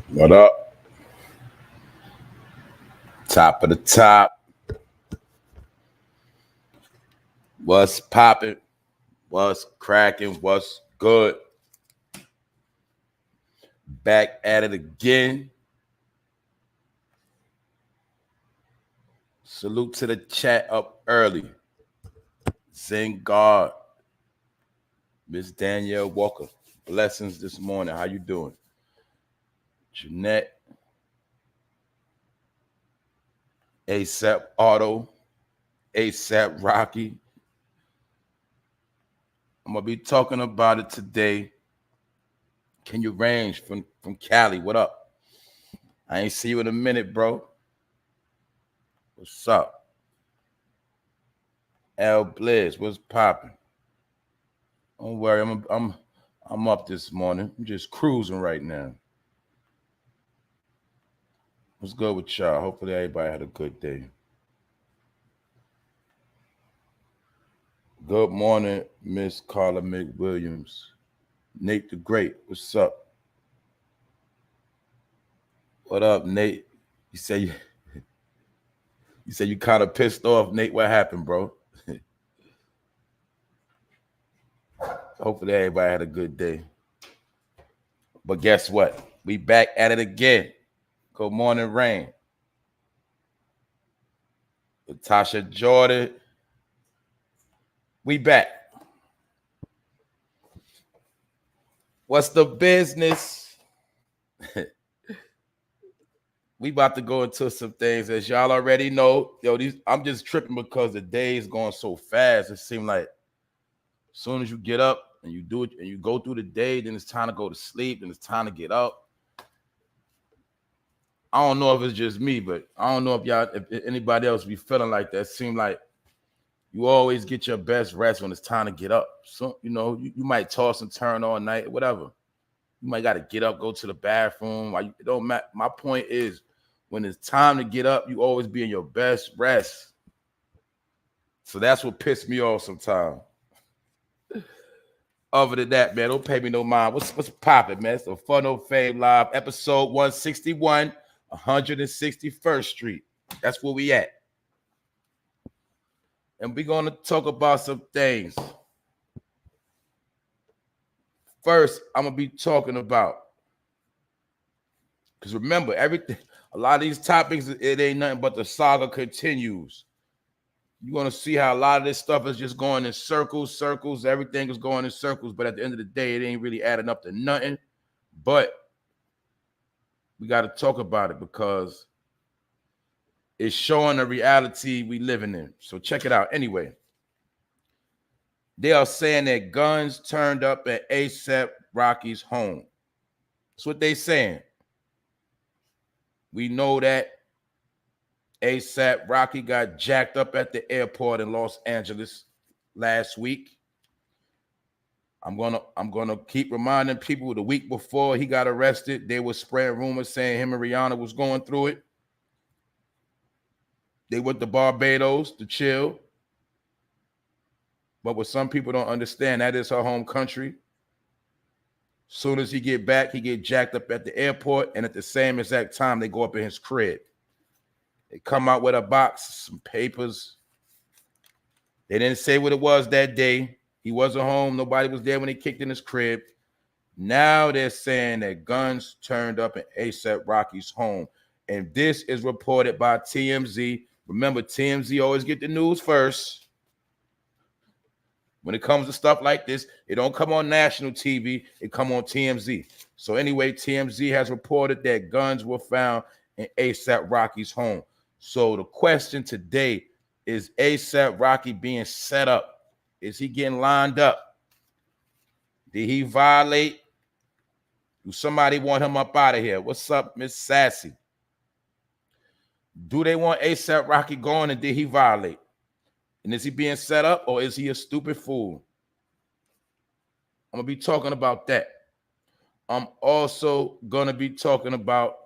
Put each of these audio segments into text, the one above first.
What up? Top of the top. What's popping? What's cracking? What's good? Back at it again. Salute to the chat up early. Zingard. Miss Danielle Walker. Blessings this morning. How you doing? Jeanette. ASAP Auto. ASAP Rocky. I'm going to be talking about it today. Can you range from Cali? What up? I ain't see you in a minute, bro. What's up? L Blizz, what's popping? Don't worry, I'm up this morning. I'm just cruising right now. What's good with y'all? Hopefully everybody had a good day. Good morning, Miss Carla McWilliams. Nate the Great, what's up? What up, Nate? You say you kind of pissed off, Nate. What happened, bro? Hopefully everybody had a good day. But guess what? We back at it again. Good morning, Rain. Latasha Jordan. We back. What's the business? We about to go into some things, as y'all already know. Yo, I'm just tripping because the day is going so fast. It seems like as soon as you get up and you do it and you go through the day, then it's time to go to sleep, then it's time to get up. I don't know if it's just me, but I don't know if anybody else be feeling like that. It seems like you always get your best rest when it's time to get up. So, you know, you might toss and turn all night, whatever. You might got to get up, go to the bathroom. It don't matter. My point is, when it's time to get up, you always be in your best rest. So that's what pissed me off sometimes. Other than that, man, don't pay me no mind. What's popping, man? It's the Fun O Fame Live, episode 161, 161st Street. That's where we at. And we're going to talk about some things. First, I'm going to be talking about, because remember, everything, a lot of these topics, it ain't nothing but the saga continues. You're going to see how a lot of this stuff is just going in circles. Everything is going in circles. But at the end of the day, it ain't really adding up to nothing. But we got to talk about it because it's showing the reality we living in. So check it out. Anyway, they are saying that guns turned up at ASAP Rocky's home. That's what they saying. We know that ASAP Rocky got jacked up at the airport in Los Angeles last week. I'm gonna keep reminding people the week before he got arrested, they were spreading rumors saying him and Rihanna was going through it. They went to Barbados to chill. But what some people don't understand, that is her home country. Soon as he get back, he get jacked up at the airport, and at the same exact time, they go up in his crib. They come out with a box, some papers. They didn't say what it was that day. He wasn't home. Nobody was there when he kicked in his crib. Now they're saying that guns turned up at ASAP Rocky's home. And this is reported by TMZ. Remember, TMZ always get the news first. When it comes to stuff like this, it don't come on national TV. It come on TMZ. So anyway, TMZ has reported that guns were found in ASAP Rocky's home. So the question today is ASAP Rocky being set up? Is he getting lined up? Did he violate? Do somebody want him up out of here? What's up, Miss Sassy? Do they want ASAP Rocky going, and did he violate? And is he being set up, or is he a stupid fool? I'm going to be talking about that. I'm also going to be talking about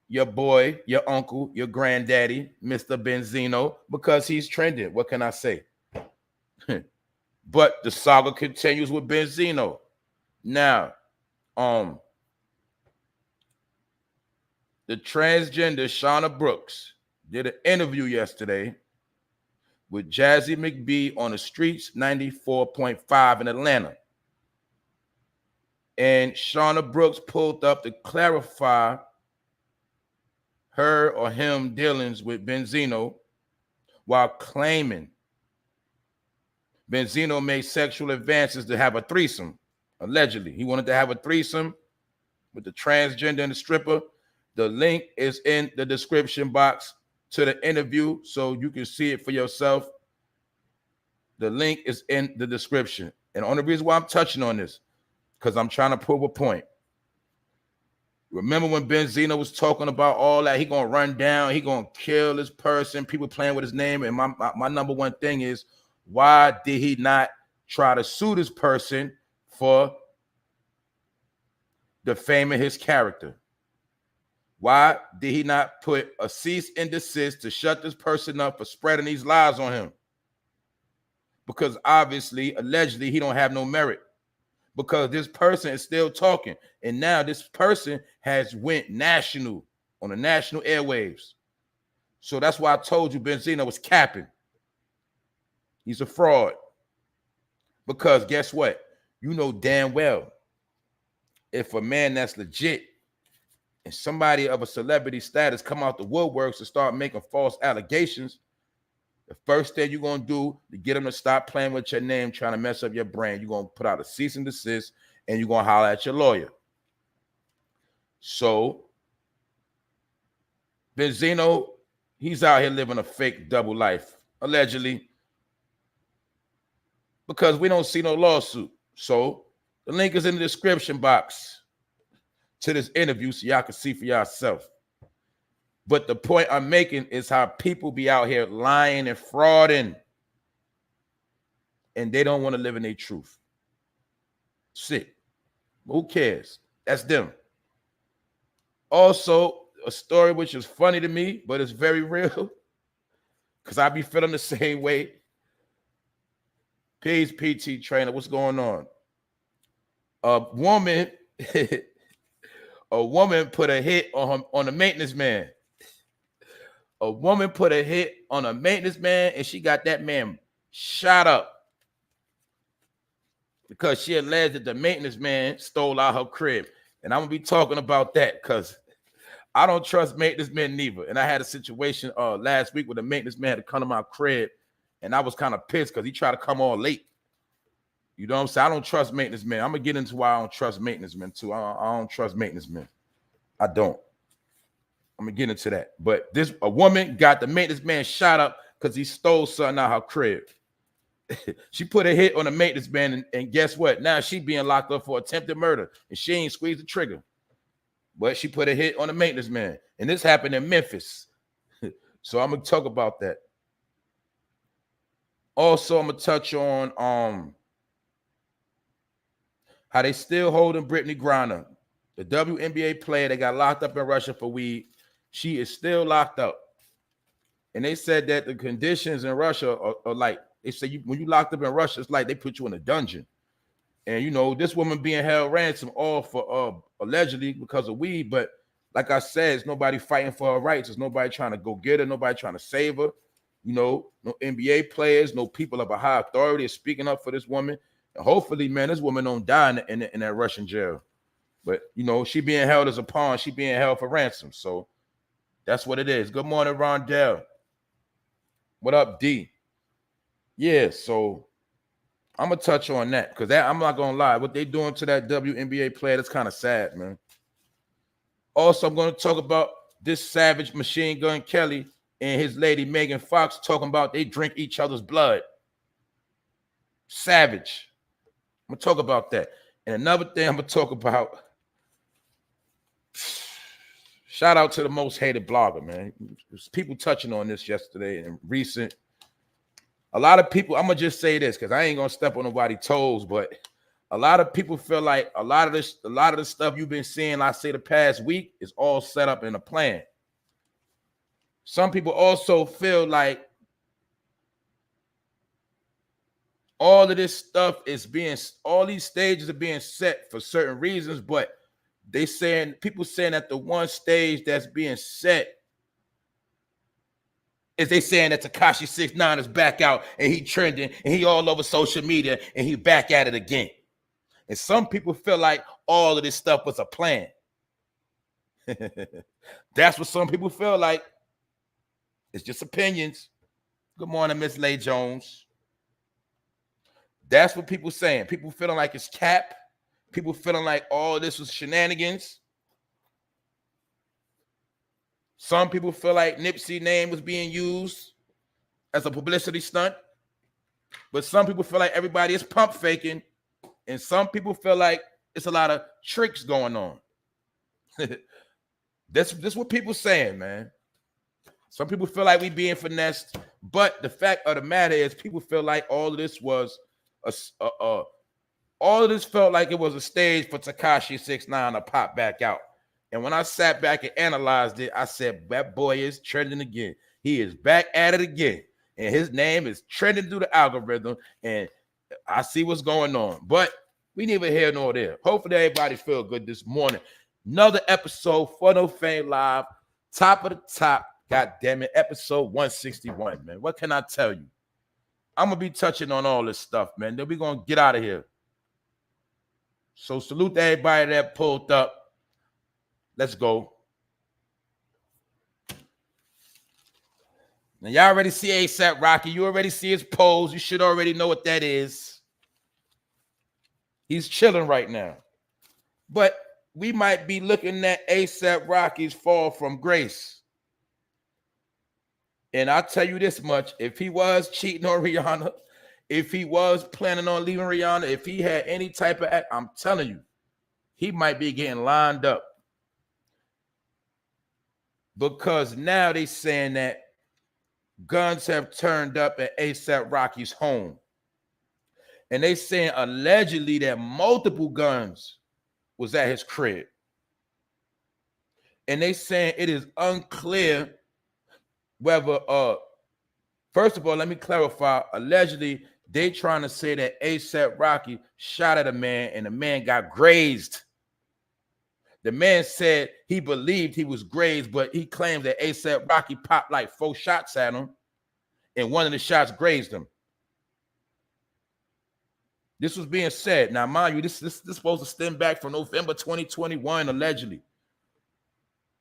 your boy, your uncle, your granddaddy, Mr. Benzino, because he's trending. What can I say? But the saga continues with Benzino. Now, the transgender Shauna Brooks did an interview yesterday with Jazzy McBee on the Streets 94.5 in Atlanta. And Shauna Brooks pulled up to clarify her or him dealings with Benzino while claiming Benzino made sexual advances to have a threesome. Allegedly, he wanted to have a threesome with the transgender and the stripper. The link is in the description box to the interview so you can see it for yourself. The link is in the description. And the only reason why I'm touching on this, because I'm trying to prove a point. Remember when Benzino was talking about all that? He gonna run down, he gonna kill this person, people playing with his name. And my number one thing is, why did he not try to sue this person for defaming his character? Why did he not put a cease and desist to shut this person up for spreading these lies on him? Because obviously, allegedly, he don't have no merit. Because this person is still talking. And now this person has went national on the national airwaves. So that's why I told you Benzino was capping. He's a fraud. Because guess what? You know damn well, if a man that's legit and somebody of a celebrity status come out the woodworks and start making false allegations, the first thing you're going to do to get them to stop playing with your name, trying to mess up your brain, you're going to put out a cease and desist, and you're going to holler at your lawyer. So, Benzino, he's out here living a fake double life, allegedly, because we don't see no lawsuit. So, the link is in the description box to this interview so y'all can see for yourself. But the point I'm making is how people be out here lying and frauding, and they don't want to live in their truth. Shit. Who cares? That's them. Also, a story which is funny to me, but it's very real, because I be feeling the same way. Peace, PT trainer. What's going on? A woman put a hit on a maintenance man. A woman put a hit on a maintenance man, and she got that man shot up because she alleged that the maintenance man stole out her crib. And I'm gonna be talking about that because I don't trust maintenance men neither. And I had a situation last week where the maintenance man had to come to my crib, and I was kind of pissed because he tried to come all late. You know what I'm saying? I don't trust maintenance men. I'm gonna get into why I don't trust maintenance men too. I don't trust maintenance men. I don't. I'm gonna get into that. But a woman got the maintenance man shot up because he stole something out her crib. She put a hit on the maintenance man, and guess what? Now she being locked up for attempted murder, and she ain't squeezed the trigger. But she put a hit on the maintenance man, and this happened in Memphis. So I'm gonna talk about that. Also, I'm gonna touch on how they still holding Brittany Griner, the WNBA player that got locked up in Russia for weed. She is still locked up. And they said that the conditions in Russia are like, they say when you locked up in Russia, it's like they put you in a dungeon. And, you know, this woman being held ransom all for allegedly because of weed. But like I said, it's nobody fighting for her rights. There's nobody trying to go get her. Nobody trying to save her. You know, no NBA players, no people of a high authority is speaking up for this woman. And hopefully, man, this woman don't die in that Russian jail. But, you know, she being held as a pawn. She being held for ransom. So that's what it is. Good morning, Rondell. What up, D? Yeah, so I'm going to touch on that because I'm not going to lie. What they doing to that WNBA player, that's kind of sad, man. Also, I'm going to talk about this savage Machine Gun Kelly and his lady Megan Fox talking about they drink each other's blood. Savage. I'm going to talk about that. And another thing I'm going to talk about, shout out to the most hated blogger, man. There's people touching on this yesterday and recent. A lot of people, I'm going to just say this because I ain't going to step on nobody's toes, but a lot of people feel like a lot of the stuff you've been seeing, I say the past week, is all set up in a plan. Some people also feel like all of this stuff is all these stages are being set for certain reasons, but people saying that the one stage that's being set is they saying that Tekashi 6ix9ine is back out and he trending and he all over social media and he back at it again. And some people feel like all of this stuff was a plan. That's what some people feel like. It's just opinions. Good morning, Miss Lay Jones. That's what people saying. People feeling like it's cap. People feeling like all this was shenanigans. Some people feel like Nipsey's name was being used as a publicity stunt. But some people feel like everybody is pump faking. And some people feel like it's a lot of tricks going on. This what people saying, man. Some people feel like we being finessed. But the fact of the matter is people feel like all of this was all of this felt like it was a stage for Tekashi 6ix9ine to pop back out. And when I sat back and analyzed it, I said, that boy is trending again. He is back at it again. And his name is trending through the algorithm. And I see what's going on. But we neither here nor there. Hopefully everybody feel good this morning. Another episode, For No Fame Live. Top of the top. God damn it. Episode 161, man. What can I tell you? I'm going to be touching on all this stuff, man. Then we're going to get out of here. So salute to everybody that pulled up. Let's go. Now, y'all already see ASAPROCKY. You already see his pose. You should already know what that is. He's chilling right now. But we might be looking at ASAPROCKY's fall from grace. And I'll tell you this much. If he was cheating on Rihanna, if he was planning on leaving Rihanna, if he had any type of act, I'm telling you, he might be getting lined up. Because now they saying that guns have turned up at ASAPROCKY's home. And they saying allegedly that multiple guns was at his crib. And they saying it is unclear whether, first of all, let me clarify. Allegedly, they trying to say that ASAPROCKY shot at a man and the man got grazed. The man said he believed he was grazed, but he claimed that ASAPROCKY popped like 4 shots at him, and one of the shots grazed him. This was being said. Now, mind you, this is supposed to stem back from November 2021, allegedly.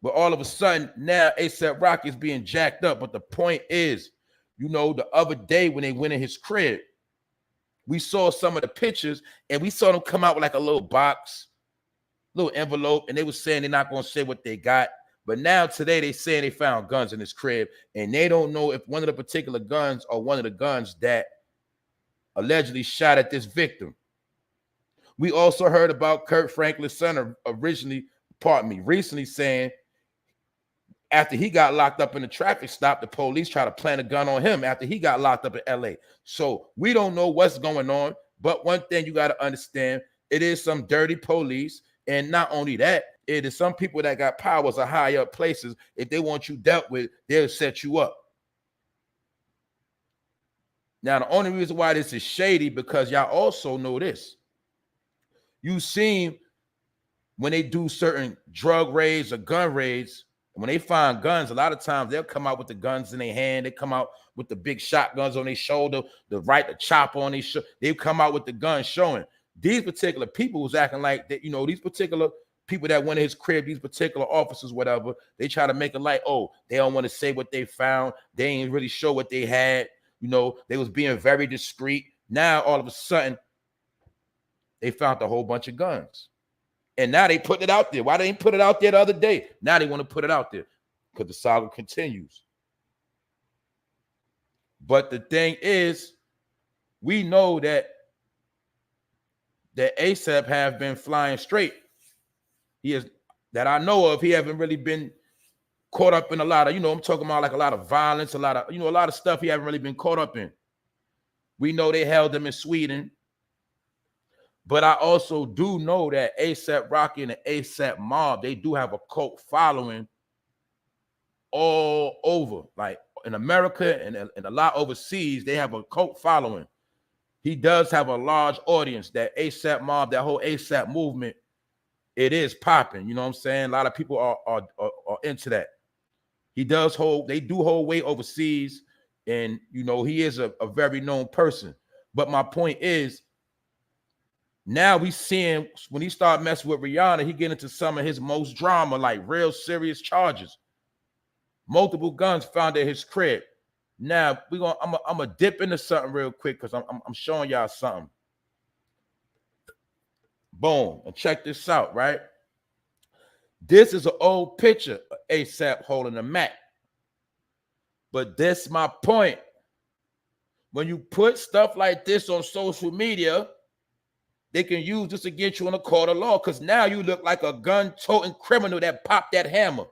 But all of a sudden, now ASAPROCKY is being jacked up. But the point is, you know, the other day when they went in his crib, we saw some of the pictures, and we saw them come out with like a little box, little envelope, and they were saying they're not going to say what they got. But now today they saying they found guns in his crib, and they don't know if one of the particular guns or one of the guns that allegedly shot at this victim. We also heard about Kirk Franklin's son recently saying after he got locked up in a traffic stop, the police tried to plant a gun on him after he got locked up in LA. So we don't know what's going on, but one thing you got to understand, it is some dirty police. And not only that, it is some people that got powers or high up places. If they want you dealt with, they'll set you up. Now, the only reason why this is shady, because y'all also know this. You seen when they do certain drug raids or gun raids, when they find guns, a lot of times they'll come out with the guns in their hand. They come out with the big shotguns on their shoulder, the chopper on their shoulder. They come out with the guns showing. These particular people was acting like that, you know, these particular people that went to his crib, these particular officers, whatever, they try to make it like, oh, they don't want to say what they found. They ain't really show what they had. You know, they was being very discreet. Now, all of a sudden, they found a whole bunch of guns. And now they put it out there. Why they didn't put it out there the other day? Now they want to put it out there because the saga continues. But the thing is, we know that ASAP have been flying straight. He is, that I know of, he haven't really been caught up in a lot of, you know, I'm talking about like a lot of violence, a lot of, you know, a lot of stuff he haven't really been caught up in. We know they held him in Sweden. But I also do know that ASAPROCKY and the ASAP mob, they do have a cult following all over. Like in America and a lot overseas, they have a cult following. He does have a large audience. That ASAP mob, that whole ASAP movement it is popping. You know what I'm saying? A lot of people are into that. They do hold weight overseas, and you know, he is a very known person. But my point is, now we seeing when he start messing with Rihanna, he get into some of his most drama, like real serious charges. Multiple guns found at his crib. Now I'm gonna dip into something real quick because I'm showing y'all something. Boom, and check this out, right? This is an old picture of ASAP holding a Mac. But that's my point. When you put stuff like this on social media, they can use this against you in a court of law, because now you look like a gun-toting criminal that popped that hammer.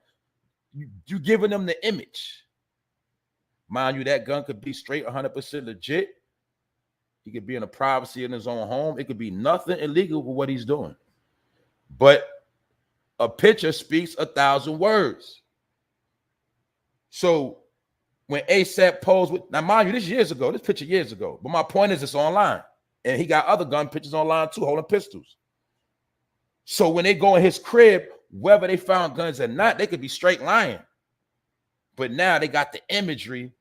You giving them the image. Mind you, that gun could be straight 100% legit. He could be in the privacy in his own home. It could be nothing illegal with what he's doing. But a picture speaks 1,000 words. So when ASAP posed with, now mind you, this picture years ago, but my point is it's online. And he got other gun pictures online too, holding pistols. So when they go in his crib, whether they found guns or not, they could be straight lying. But now they got the imagery.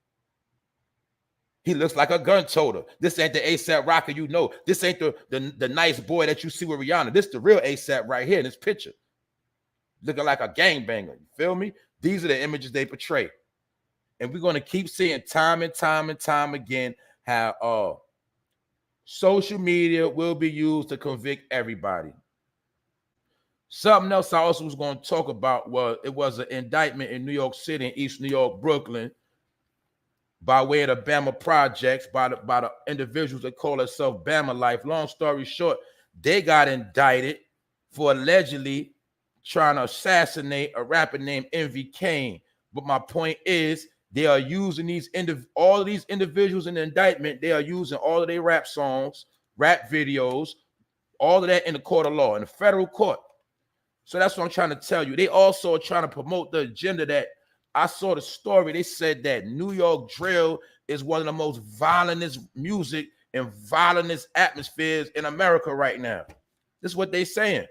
He looks like a gun toter. This ain't the ASAP Rocky you know. This ain't the nice boy that you see with Rihanna. This the real ASAP right here in this picture. Looking like a gangbanger. You feel me? These are the images they portray. And we're going to keep seeing time and time and time again how social media will be used to convict everybody. Something else I also was going to talk about was an indictment in New York City, in East New York, Brooklyn, by way of the Bama projects, by the individuals that call themselves Bama Life. Long story short, they got indicted for allegedly trying to assassinate a rapper named Envy Kane. But my point is, they are using all of these individuals in the indictment. They are using all of their rap songs, rap videos, all of that in the court of law, in the federal court. So that's what I'm trying to tell you. They also are trying to promote the agenda that I saw the story. They said that New York drill is one of the most violent music and violent atmospheres in America right now. This is what they're saying.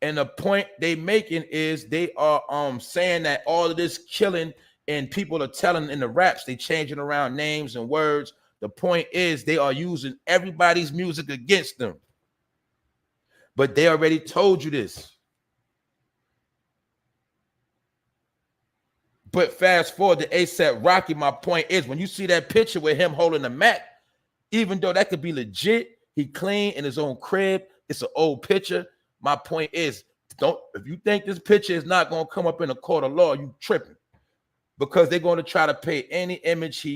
And the point they making is they are saying that all of this killing and people are telling in the raps, they changing around names and words. The point is they are using everybody's music against them. But they already told you this. But fast forward to ASAP Rocky, my point is when you see that picture with him holding a Mac, even though that could be legit, he clean in his own crib, it's an old picture. My point is, if you think this picture is not going to come up in a court of law, you tripping, because they're going to try to pay any image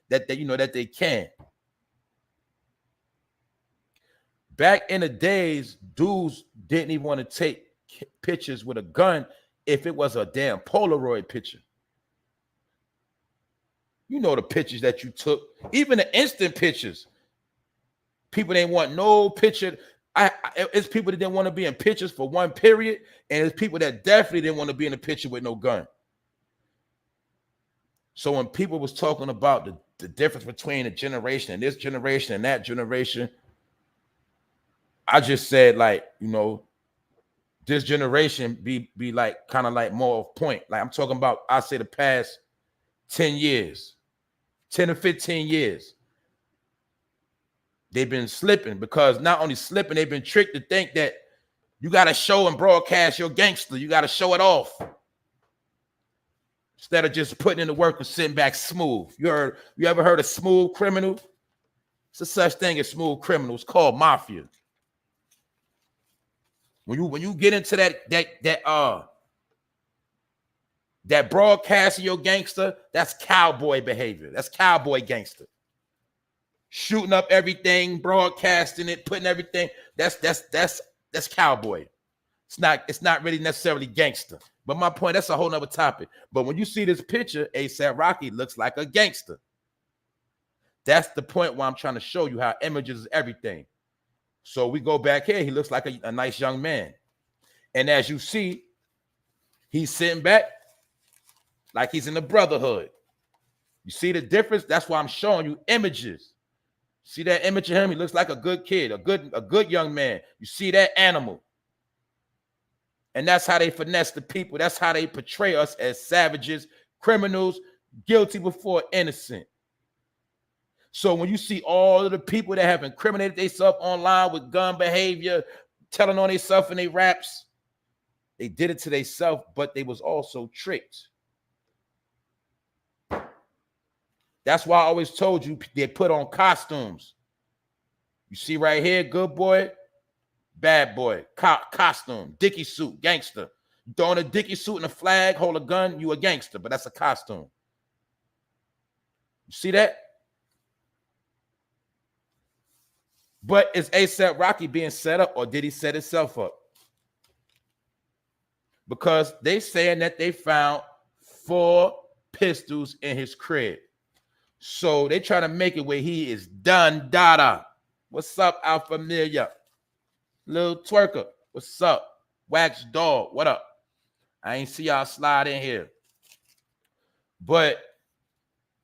that they can. Back in the days, dudes didn't even want to take pictures with a gun if it was a damn Polaroid picture. You know the pictures that you took, even the instant pictures. People didn't want no picture. It's people that didn't want to be in pictures for one period, and it's people that definitely didn't want to be in a picture with no gun. So when people was talking about the difference between a generation and this generation and that generation, I just said, like, you know, this generation be like kind of like more of point. Like I'm talking about, I say the past 10 years, 10 or 15 years. They've been slipping, because not only slipping, they've been tricked to think that you got to show and broadcast your gangster. You got to show it off instead of just putting in the work and sitting back smooth. You ever heard of smooth criminal? It's a such thing as smooth criminal. It's called mafia. When you get into that broadcasting your gangster, that's cowboy behavior. That's cowboy gangster. Shooting up everything, broadcasting it, putting everything. That's cowboy. It's not really necessarily gangster. But my point, that's a whole nother topic. But when you see this picture, ASAP Rocky looks like a gangster. That's the point where I'm trying to show you how images is everything. So we go back here. He looks like a nice young man. And as you see, he's sitting back like he's in the brotherhood. You see the difference? That's why I'm showing you images. See that image of him? He looks like a good kid, a good young man. You see that animal. And that's how they finesse the people. That's how they portray us as savages, criminals, guilty before innocent. So when you see all of the people that have incriminated themselves online with gun behavior, telling on themselves in their raps, they did it to themselves, but they was also tricked. That's why I always told you they put on costumes. You see right here, good boy, bad boy, costume, Dickie suit, gangster. You throw on a Dickie suit and a flag, hold a gun, you a gangster, but that's a costume. You see that? But is ASAPROCKY being set up, or did he set himself up? Because they saying that they found 4 pistols in his crib. So they trying to make it where he is done dada. What's up, Alpha Familia? Little twerker. What's up? Wax dog. What up? I ain't see y'all slide in here. But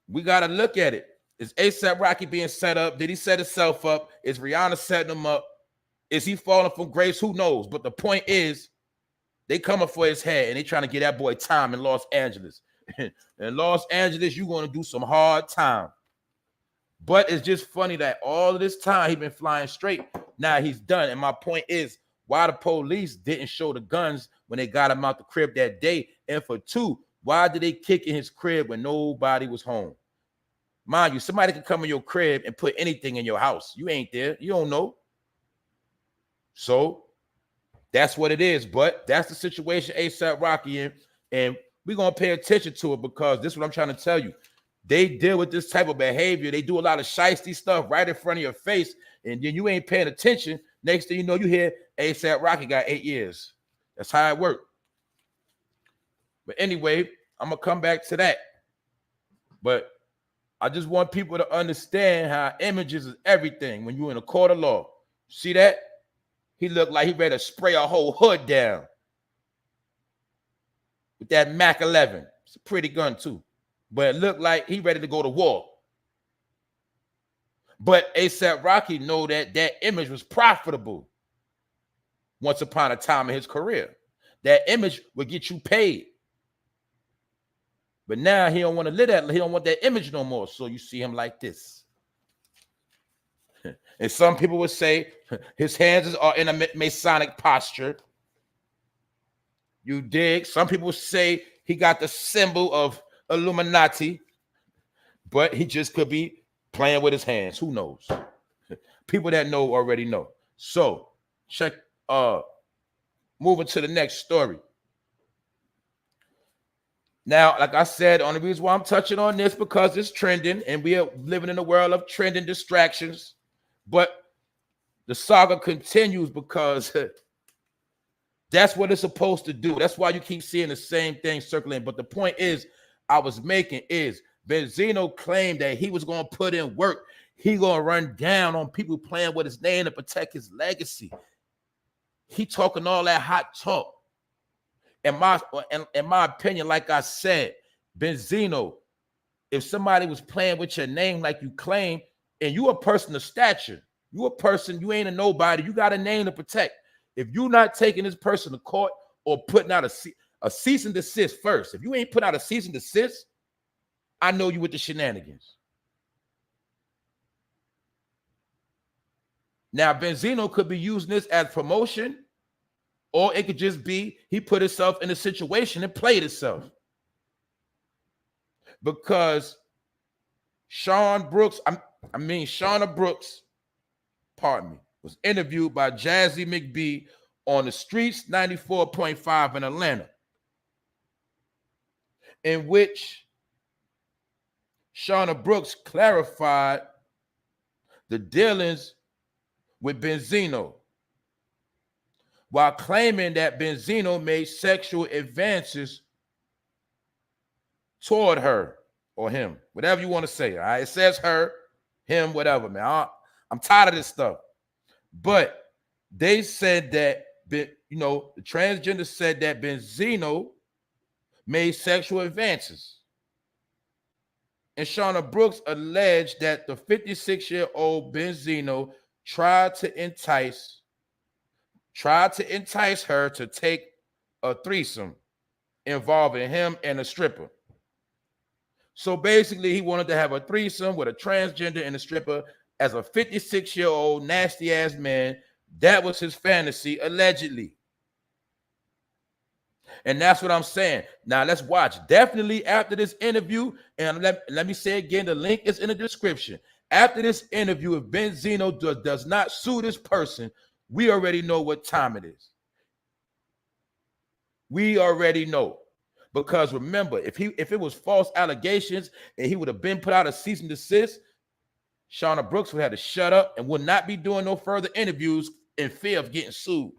we got to look at it. Is ASAPROCKY being set up? Did he set himself up? Is Rihanna setting him up? Is he falling from grace? Who knows? But the point is, they coming for his head, and they trying to get that boy time in Los Angeles. In Los Angeles, you're going to do some hard time. But it's just funny that all of this time he been flying straight. Now he's done. And my point is, why the police didn't show the guns when they got him out the crib that day? And for 2, why did they kick in his crib when nobody was home? Mind you, somebody can come in your crib and put anything in your house. You ain't there. You don't know. So that's what it is. But that's the situation ASAPROCKY in. And we're going to pay attention to it, because this is what I'm trying to tell you. They deal with this type of behavior. They do a lot of shiesty stuff right in front of your face, and then you ain't paying attention. Next thing you know, you hear ASAPROCKY got 8 years. That's how it worked. But anyway, I'm going to come back to that. But I just want people to understand how images is everything when you're in a court of law. See that? He looked like he ready to spray a whole hood down with that Mac 11. It's a pretty gun too. But it looked like he ready to go to war. But ASAPROCKY know that that image was profitable once upon a time in his career. That image would get you paid. But now he don't want to live that. He don't want that image no more. So you see him like this. And some people would say his hands are in a Masonic posture. You dig? Some people say he got the symbol of Illuminati, but he just could be playing with his hands. Who knows? People that know already know. So check, moving to the next story. Now, like I said, the only reason why I'm touching on this because it's trending, and we are living in a world of trending distractions. But the saga continues because that's what it's supposed to do. That's why you keep seeing the same thing circling. But the point is, I was making is Benzino claimed that he was going to put in work. He going to run down on people playing with his name to protect his legacy. He talking all that hot talk. In my opinion, like I said, Benzino, if somebody was playing with your name like you claim, and you a person of stature, you a person, you ain't a nobody, you got a name to protect. If you're not taking this person to court or putting out a cease and desist first, if you ain't put out a cease and desist, I know you with the shenanigans. Now, Benzino could be using this as promotion, or it could just be he put himself in a situation and played himself. Because Shauna Brooks, pardon me, was interviewed by Jazzy McBee on the Streets 94.5 in Atlanta, in which Shauna Brooks clarified the dealings with Benzino, while claiming that Benzino made sexual advances toward her or him, whatever you want to say. All right, it says her, him, whatever, man. I'm tired of this stuff. But they said that, the transgender said that Benzino made sexual advances. And Shauna Brooks alleged that the 56-year-old Benzino tried to entice her to take a threesome involving him and a stripper. So basically, he wanted to have a threesome with a transgender and a stripper as a 56-year-old nasty ass man. That was his fantasy, allegedly. And that's what I'm saying. Now let's watch. Definitely after this interview, and let me say again, the link is in the description. After this interview, if Benzino does not sue this person, we already know what time it is. We already know. Because remember, if it was false allegations and he would have been put out a cease and desist, SHAUNA Brooks would have to shut up and would not be doing no further interviews in fear of getting sued.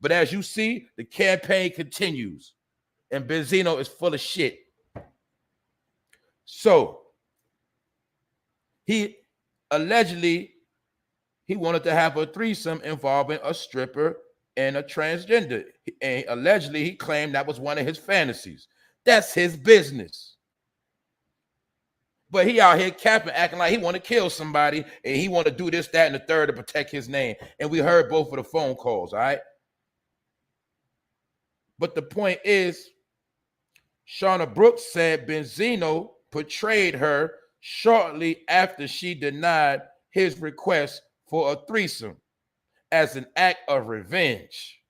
But as you see, the campaign continues, and Benzino is full of shit. So he allegedly wanted to have a threesome involving a stripper and a transgender. And allegedly, he claimed that was one of his fantasies. That's his business. But he out here capping, acting like he want to kill somebody, and he want to do this, that, and the third to protect his name. And we heard both of the phone calls, all right? But the point is, SHAUNA Brooks said Benzino portrayed her shortly after she denied his request for a threesome as an act of revenge.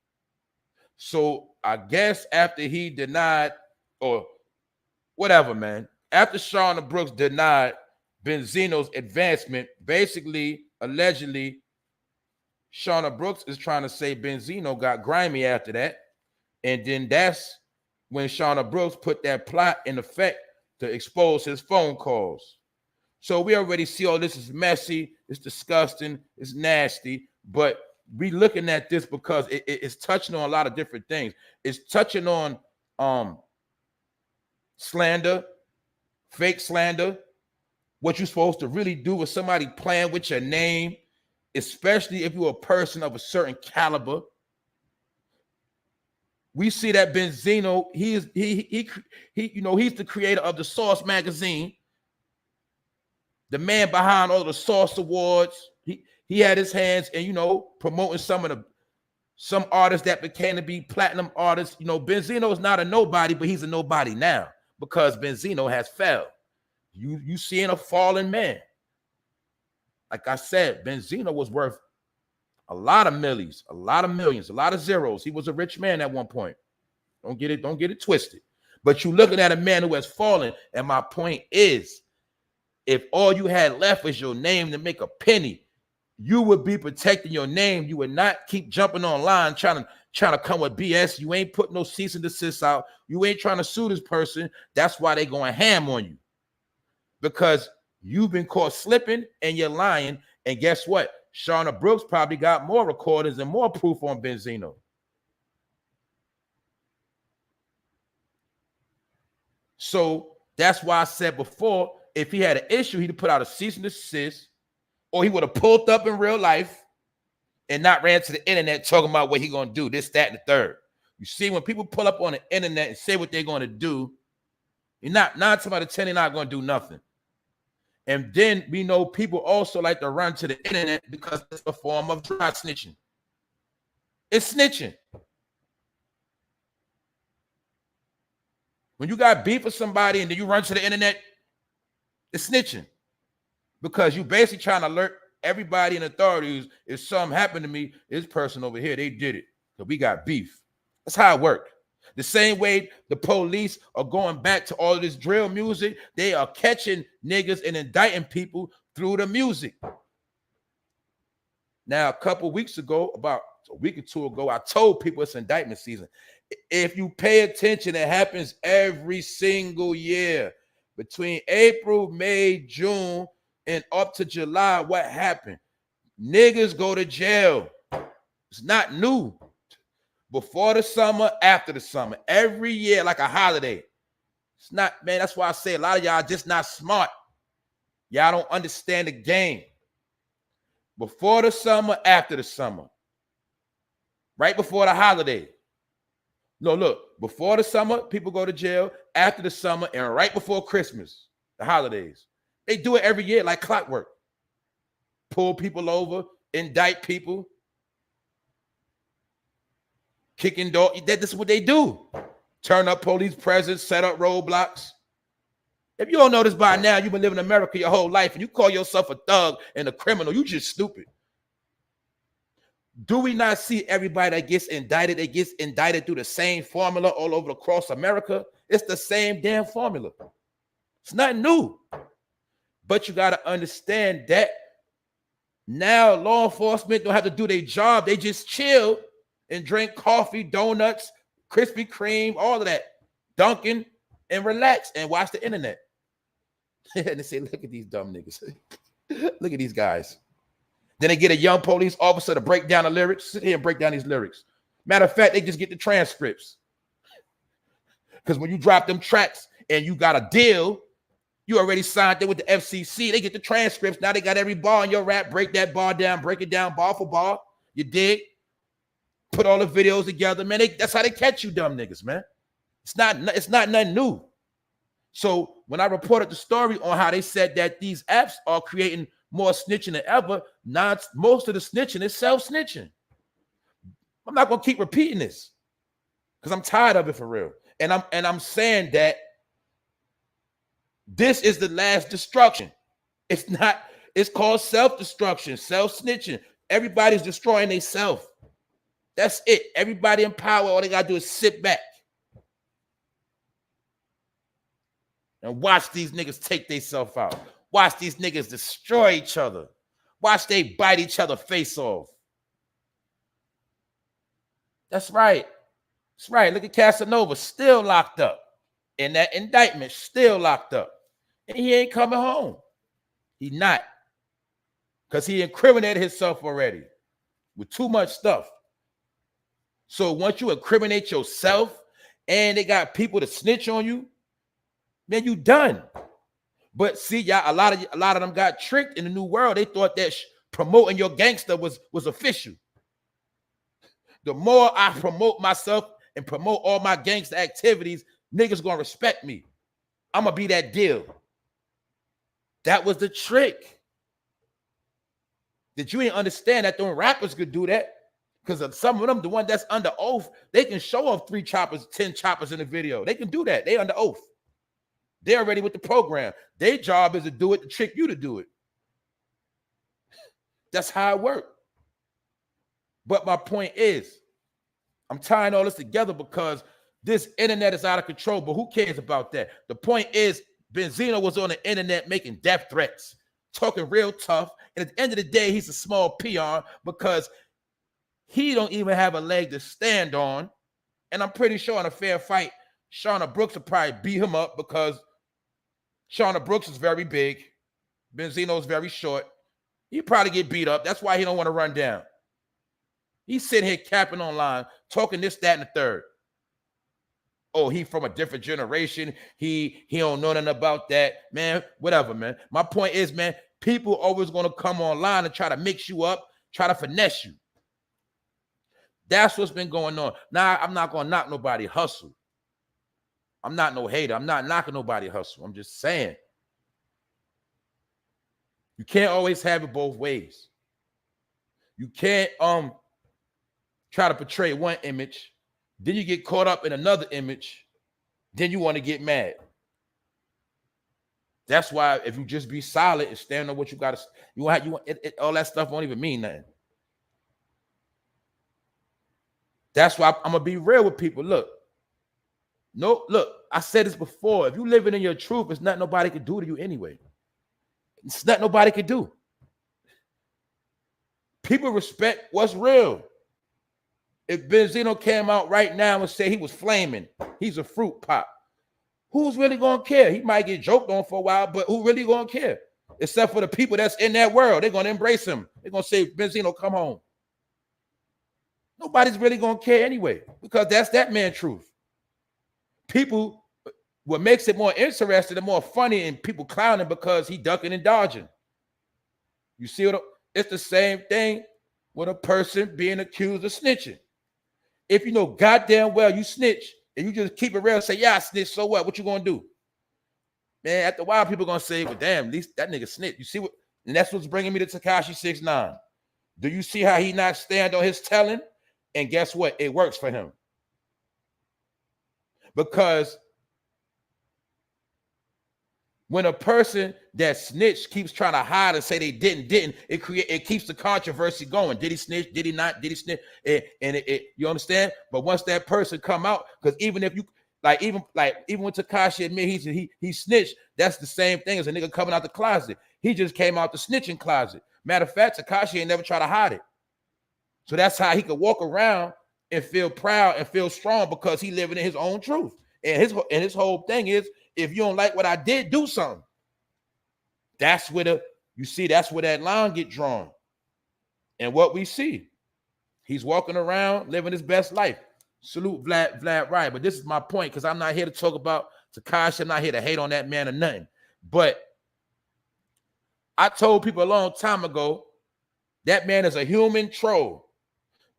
So I guess after he denied, or whatever, man, after SHAUNA Brooks denied Benzino's advancement, basically, allegedly, SHAUNA Brooks is trying to say Benzino got grimy after that. And then that's when SHAUNA Brooks put that plot in effect to expose his phone calls. So we already see all this is messy, it's disgusting, it's nasty, but we looking at this because it's touching on a lot of different things. It's touching on slander, fake slander, what you're supposed to really do with somebody playing with your name, especially if you're a person of a certain caliber. We see that Benzino, he's the creator of the Source magazine, the man behind all the Source awards. He had his hands in, promoting some artists that became to be platinum artists. Benzino is not a nobody, but he's a nobody now because Benzino has fell. You seeing a fallen man. Like I said, Benzino was worth a lot of millions, a lot of millions, a lot of zeros. He was a rich man at one point. Don't get it twisted. But you're looking at a man who has fallen. And my point is, if all you had left was your name to make a penny, you would be protecting your name. You would not keep jumping online trying to come with BS. You ain't putting no cease and desist out. You ain't trying to sue this person. That's why they going ham on you. Because you've been caught slipping and you're lying. And guess what? SHAUNA Brooks probably got more recordings and more proof on Benzino. So that's why I said before, if he had an issue, he'd put out a cease and desist, or he would have pulled up in real life and not ran to the internet talking about what he gonna do, this, that, and the third. You see, when people pull up on the internet and say what they're gonna do, you're not 9 times out of 10, they're not gonna do nothing. And then we know people also like to run to the internet because it's a form of dry snitching. It's snitching. When you got beef with somebody and then you run to the internet, it's snitching. Because you basically trying to alert everybody in authorities, if something happened to me, this person over here, they did it. So we got beef. That's how it worked. The same way the police are going back to all of this drill music, they are catching niggas and indicting people through the music. Now, a couple weeks ago, about a week or two ago, I told people it's indictment season. If you pay attention, it happens every single year. Between April, May, June, and up to July, what happened? Niggas go to jail. It's not new. Before the summer, after the summer, every year like a holiday. It's not, man, that's why I say a lot of y'all just not smart. Y'all don't understand the game. Before the summer, after the summer. Right before the holiday. No, look, before the summer, people go to jail. After the summer, and right before Christmas, the holidays. They do it every year like clockwork. Pull people over, indict people. kicking door. This is what they do. Turn up police presence, set up roadblocks. If you don't know this by now, you've been living in America your whole life, and you call yourself a thug and a criminal, you just stupid. Do we not see everybody that gets indicted, that gets indicted through the same formula all over across America? It's the same damn formula. It's nothing new. But you got to understand that now law enforcement don't have to do their job. They just chill and drink coffee, donuts, Krispy Kreme, all of that, Dunkin', and relax and watch the internet. And they say, look at these dumb niggas. Look at these guys. Then they get a young police officer to break down the lyrics. Sit here and break down these lyrics. Matter of fact, they just get the transcripts. Because when you drop them tracks and you got a deal, you already signed it with the FCC. They get the transcripts. Now they got every bar in your rap. Break that bar down. Break it down bar for bar. You dig? Put all the videos together, man. That's how they catch you dumb niggas, man. It's not nothing new. So when I reported the story on how they said that these apps are creating more snitching than ever, most of the snitching is self-snitching. I'm not gonna keep repeating this because I'm tired of it for real. And I'm saying that this is the last destruction. It's called self-destruction, self-snitching. Everybody's destroying themselves. That's it. Everybody in power, all they gotta do is sit back and watch these niggas take themselves out. Watch these niggas destroy each other. Watch they bite each other face off. That's right. That's right. Look at Casanova, still locked up. In that indictment, still locked up. And he ain't coming home. He not. Because he incriminated himself already with too much stuff. So once you incriminate yourself and they got people to snitch on you, then you done. But see, y'all, a lot of them got tricked in the new world. They thought that promoting your gangster was official. The more I promote myself and promote all my gangster activities, niggas gonna respect me. I'm gonna be that deal. That was the trick. Did you ain't understand that them rappers could do that? Because some of them, the one that's under oath, they can show off 3 choppers, 10 choppers in the video. They can do that. They under oath. They're already with the program. Their job is to do it, to trick you to do it. That's how it works. But my point is, I'm tying all this together because this internet is out of control, but who cares about that? The point is, Benzino was on the internet making death threats, talking real tough. And at the end of the day, he's a small peon because he don't even have a leg to stand on. And I'm pretty sure in a fair fight, SHAUNA Brooks will probably beat him up because SHAUNA Brooks is very big. Benzino's very short. He'd probably get beat up. That's why he don't want to run down. He's sitting here capping online, talking this, that, and the third. Oh, he from a different generation. He don't know nothing about that. Man, whatever, man. My point is, man, people always going to come online and try to mix you up, try to finesse you. That's what's been going on. Now, I'm not going to knock nobody hustle. I'm not no hater. I'm not knocking nobody hustle. I'm just saying. You can't always have it both ways. You can't try to portray one image, then you get caught up in another image, then you want to get mad. That's why if you just be solid and stand on what you got to, all that stuff won't even mean nothing. That's why I'm gonna be real with people. Look, I said this before. If you living in your truth, it's not nobody can do to you anyway. It's not nobody can do. People respect what's real. If Benzino came out right now and said he was flaming, he's a fruit pop, who's really gonna care? He might get joked on for a while, but who really gonna care? Except for the people that's in that world. They're gonna embrace him. They're gonna say, Benzino, come home. Nobody's really gonna care anyway, because that's that man's truth. People, what makes it more interesting and more funny and people clowning because he ducking and dodging. You see what? It's the same thing with a person being accused of snitching. If you know goddamn well you snitch and you just keep it real and say, yeah, I snitch, so what? What you gonna do? Man, after a while, people gonna say, well, damn, at least that nigga snitch. You see what? And that's what's bringing me to Tekashi 6ix9ine. Do you see how he not stand on his telling And guess what? It works for him. Because when a person that snitched keeps trying to hide and say they didn't, it keeps the controversy going. Did he snitch? Did he not? Did he snitch? You understand? But once that person come out, because even if you even when Tekashi admit he snitched, that's the same thing as a nigga coming out the closet. He just came out the snitching closet. Matter of fact, Tekashi ain't never try to hide it. So that's how he could walk around and feel proud and feel strong, because he living in his own truth. And his whole thing is, if you don't like what I did, do something. That's where that's where that line get drawn. And what we see, he's walking around living his best life. Salute Vlad Riot. But this is my point, because I'm not here to talk about Tekashi. I'm not here to hate on that man or nothing. But I told people a long time ago, that man is a human troll.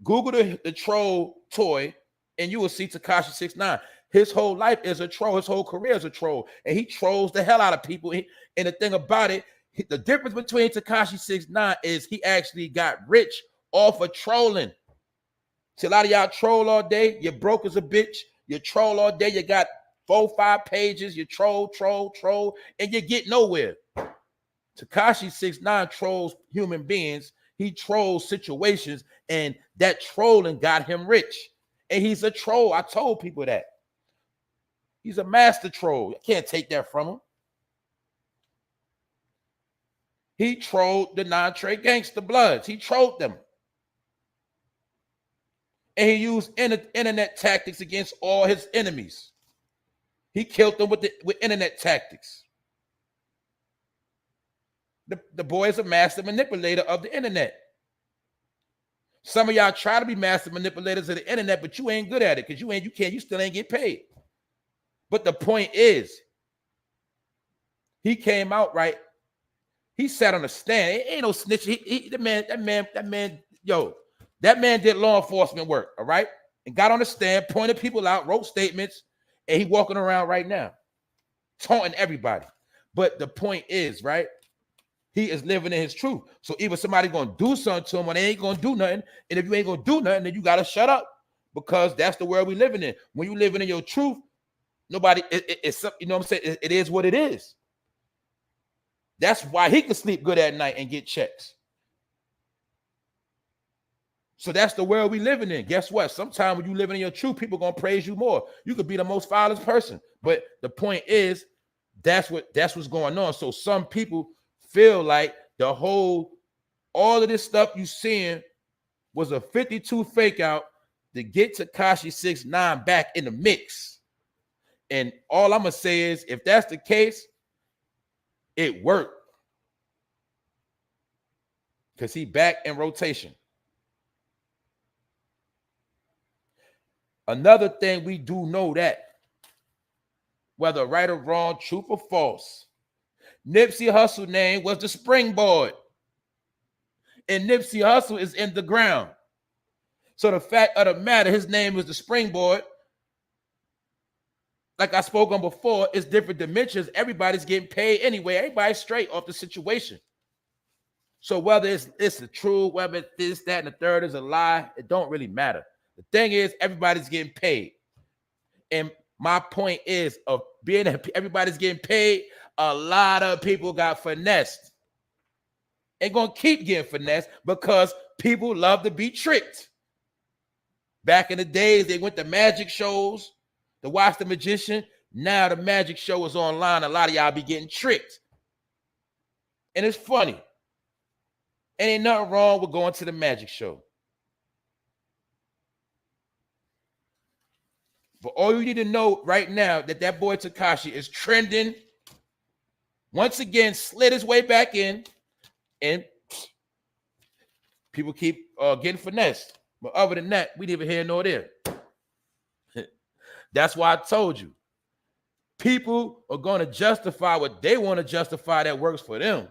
Google the troll toy, and you will see Tekashi 6ix9ine. His whole life is a troll. His whole career is a troll. And he trolls the hell out of people. And the thing about it, the difference between Tekashi 6ix9ine is he actually got rich off of trolling. See, a lot of y'all troll all day. You're broke as a bitch. You troll all day. You got 4-5 pages. You troll, and you get nowhere. Tekashi 6ix9ine trolls human beings. He trolls situations, and that trolling got him rich. And he's a troll. I told people that. He's a master troll. I can't take that from him. He trolled the non-trade gangster Bloods. He trolled them. And he used internet tactics against all his enemies. He killed them with internet tactics. The boy is a master manipulator of the internet. Some of y'all try to be master manipulators of the internet, but you ain't good at it, because you still ain't get paid. But the point is, he came out right. He sat on a stand. It ain't no snitching. That man did law enforcement work, all right? And got on the stand, pointed people out, wrote statements, and he walking around right now, taunting everybody. But the point is, right, he is living in his truth. So either somebody gonna do something to him or they ain't gonna do nothing. And if you ain't gonna do nothing, then you gotta shut up, because that's the world we living in. When you living in your truth, nobody, it's you know what I'm saying? It is what it is. That's why he can sleep good at night and get checks. So that's the world we living in. Guess what? Sometimes when you living in your truth, people gonna praise you more. You could be the most vilest person, but the point is, that's what's going on. So some people feel like all of this stuff you seeing was a 52 fake out to get Tekashi 6ix9ine back in the mix. And all I'm gonna say is, if that's the case, it worked, because he back in rotation. Another thing we do know, that whether right or wrong, truth or false, Nipsey Hussle's name was the springboard, and Nipsey Hussle is in the ground. So the fact of the matter, his name was the springboard. Like I spoke on before, it's different dimensions. Everybody's getting paid anyway. Everybody's straight off the situation. So whether it's the truth, whether it's this, that, and the third is a lie, it don't really matter. The thing is, everybody's getting paid. And my point is, of being everybody's getting paid, a lot of people got finessed. Ain't gonna keep getting finessed, because people love to be tricked. Back in the days, they went to magic shows to watch the magician. Now the magic show is online. A lot of y'all be getting tricked. And it's funny. And ain't nothing wrong with going to the magic show. But all you need to know right now, that boy Tekashi is trending. Once again, slid his way back in, and people keep getting finessed. But other than that, we neither here nor there. That's why I told you, people are going to justify what they want to justify that works for them.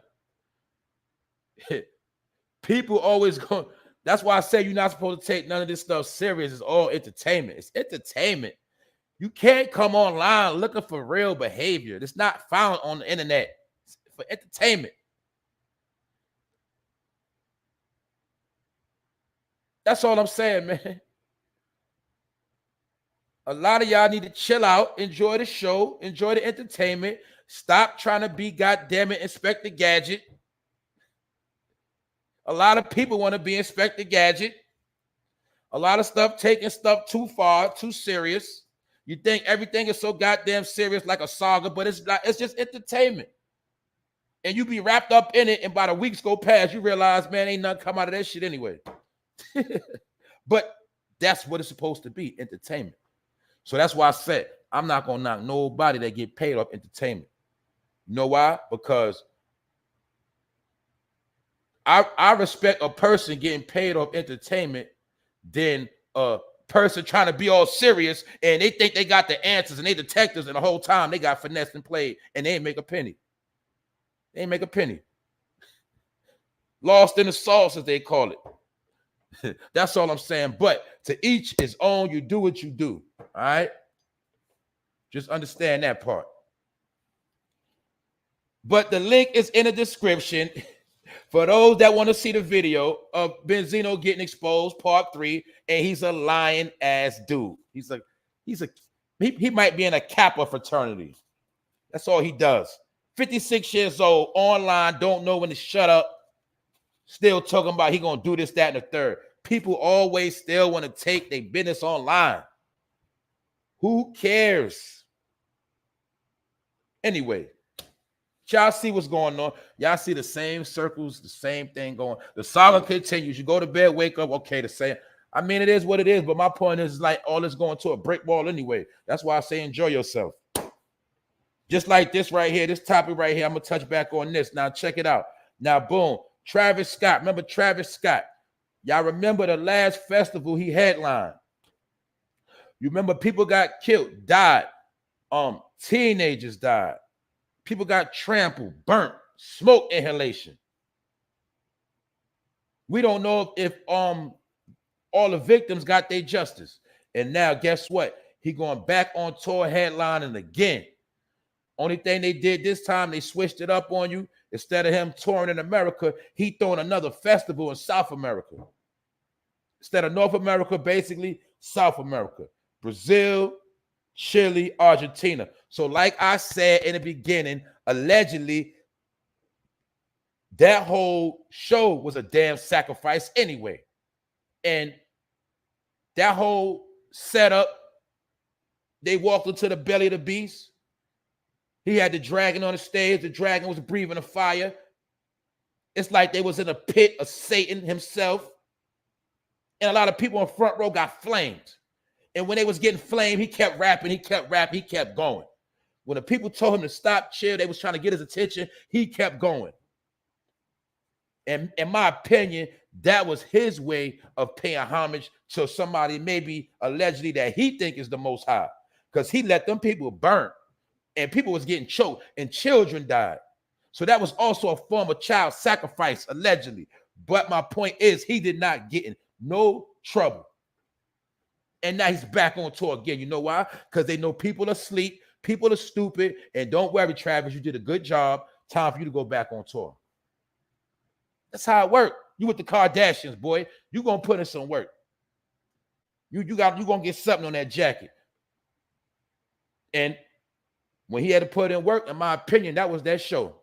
People always go. That's why I say you're not supposed to take none of this stuff serious. It's all entertainment. It's entertainment. You can't come online looking for real behavior. It's not found on the internet. It's for entertainment. That's all I'm saying, man. A lot of y'all need to chill out, enjoy the show, enjoy the entertainment. Stop trying to be, goddamn it, Inspector Gadget. A lot of people want to be Inspector Gadget. A lot of stuff taking stuff too far, too serious. You think everything is so goddamn serious like a saga, but it's not. It's just entertainment. And you be wrapped up in it, and by the weeks go past, you realize, man, ain't nothing come out of that shit anyway. But that's what it's supposed to be, entertainment. So that's why I said I'm not gonna knock nobody that get paid off entertainment. You know why? Because I respect a person getting paid off entertainment than a person trying to be all serious and they think they got the answers and they detectives, and the whole time they got finessed and played and they ain't make a penny. They ain't make a penny. Lost in the sauce, as they call it. That's all I'm saying. But to each his own. You do what you do. All right. Just understand that part. But the link is in the description for those that want to see the video of Benzino getting exposed, part 3, and he's a lying ass dude. He might be in a Kappa fraternity. That's all he does. 56 years old, online, don't know when to shut up. Still talking about he gonna do this, that, and the third. People always still want to take their business online. Who cares? Anyway, y'all see what's going on. Y'all see the same circles, the same thing going. The saga continues. You go to bed, wake up, okay, the same. I mean, it is what it is, but my point is like all this going to a brick wall anyway. That's why I say enjoy yourself. Just like this right here, this topic right here, I'm going to touch back on this. Now, check it out. Now, boom, Travis Scott. Remember Travis Scott? Y'all remember the last festival he headlined? You remember people got killed, died. Teenagers died. People got trampled, burnt, smoke inhalation. We don't know if all the victims got their justice. And now, guess what? He going back on tour headlining again. Only thing they did this time, they switched it up on you. Instead of him touring in America, he throwing another festival in South America. Instead of North America, basically South America. Brazil, Chile, Argentina. So like I said in the beginning, allegedly, that whole show was a damn sacrifice anyway. And that whole setup, they walked into the belly of the beast. He had the dragon on the stage. The dragon was breathing a fire. It's like they was in a pit of Satan himself. And a lot of people in front row got flamed. And when they was getting flamed, he kept rapping, he kept rapping, he kept going. When the people told him to stop, chill, they was trying to get his attention, he kept going. And in my opinion, that was his way of paying homage to somebody maybe allegedly that he think is the most high. Because he let them people burn. And people was getting choked and children died. So that was also a form of child sacrifice, allegedly. But my point is he did not get in no trouble. And now he's back on tour again. You know why? Because they know people are asleep, people are stupid, and don't worry, Travis, you did a good job. Time for you to go back on tour. That's how it works. You with the Kardashians, boy. You gonna put in some work. You gonna get something on that jacket. And when he had to put in work, in my opinion, that was that show.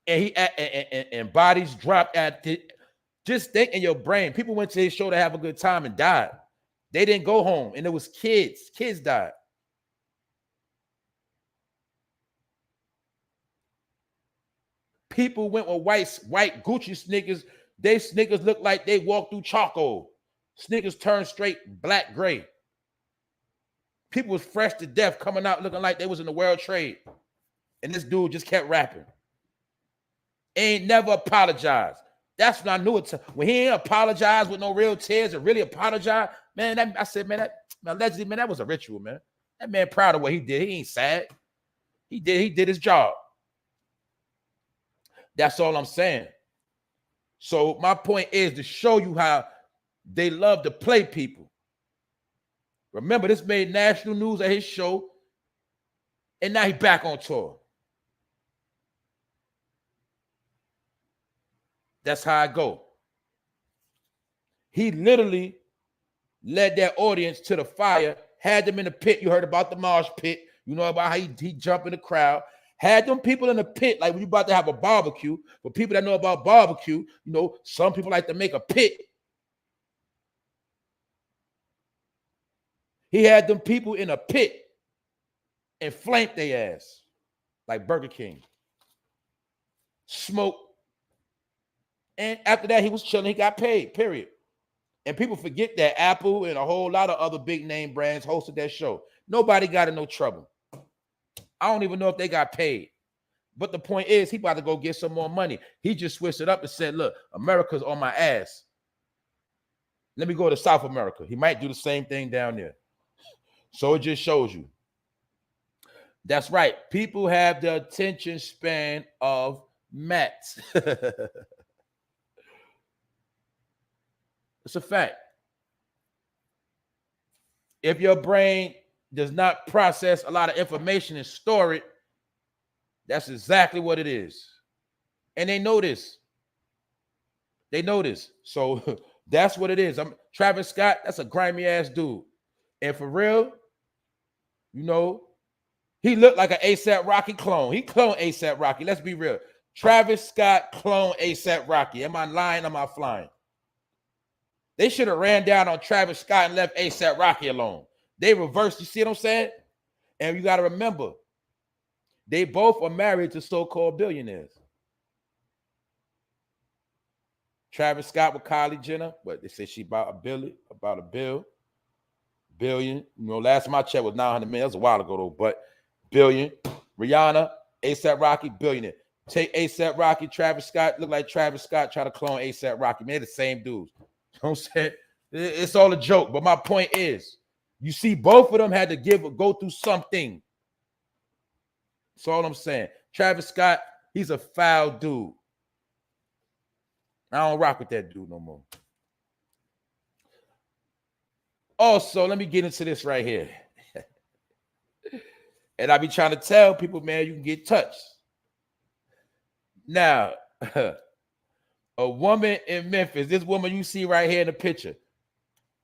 And he and bodies dropped at the. Just think in your brain. People went to his show to have a good time and died. They didn't go home, and it was kids. Kids died. People went with white Gucci sneakers. They sneakers looked like they walked through charcoal. Sneakers turned straight black gray. People was fresh to death coming out looking like they was in the World Trade. And this dude just kept rapping. Ain't never apologized. That's when I knew it. When he ain't apologized with no real tears and really apologized, man, I said, man, that allegedly, man, that was a ritual, man. That man proud of what he did. He ain't sad. He did his job. That's all I'm saying. So my point is to show you how they love to play people. Remember, this made national news at his show, and now he's back on tour. That's how I go. He literally led that audience to the fire had them in the pit. You heard about the marsh pit. You know about how he jump in the crowd. Had them people in the pit, like when you about to have a barbecue. For people that know about barbecue, you know, some people like to make a pit. He had them people in a pit and flanked their ass like Burger King. Smoke. And after that, he was chilling. He got paid, period. And people forget that Apple and a whole lot of other big name brands hosted that show. Nobody got in no trouble. I don't even know if they got paid. But the point is, he about to go get some more money. He just switched it up and said, look, America's on my ass. Let me go to South America. He might do the same thing down there. So it just shows you. That's right. People have the attention span of mats. It's a fact. If your brain does not process a lot of information and store it, that's exactly what it is. And they know this. They know this. So that's what it is. Travis Scott, that's a grimy ass dude. And for real, you know, he looked like an ASAP Rocky clone. He cloned ASAP Rocky. Let's be real. Travis Scott cloned ASAP Rocky. Am I lying? Am I flying? They should have ran down on Travis Scott and left ASAP Rocky alone. They reversed. You see what I'm saying? And you got to remember, they both are married to so-called billionaires. Travis Scott with Kylie Jenner, but they say she about a billion. You know, last time I checked was 900 million. That was a while ago though, but billion. Rihanna, ASAP Rocky, billionaire. Take ASAP Rocky, Travis Scott, look like Travis Scott try to clone ASAP Rocky. Man, they're the same dudes. You know what I'm saying? It's all a joke, but my point is, you see, both of them had to go through something. That's all I'm saying. Travis Scott, he's a foul dude. I don't rock with that dude no more. Also, let me get into this right here. And I be trying to tell people, man, you can get touched. Now, a woman in Memphis, this woman you see right here in the picture.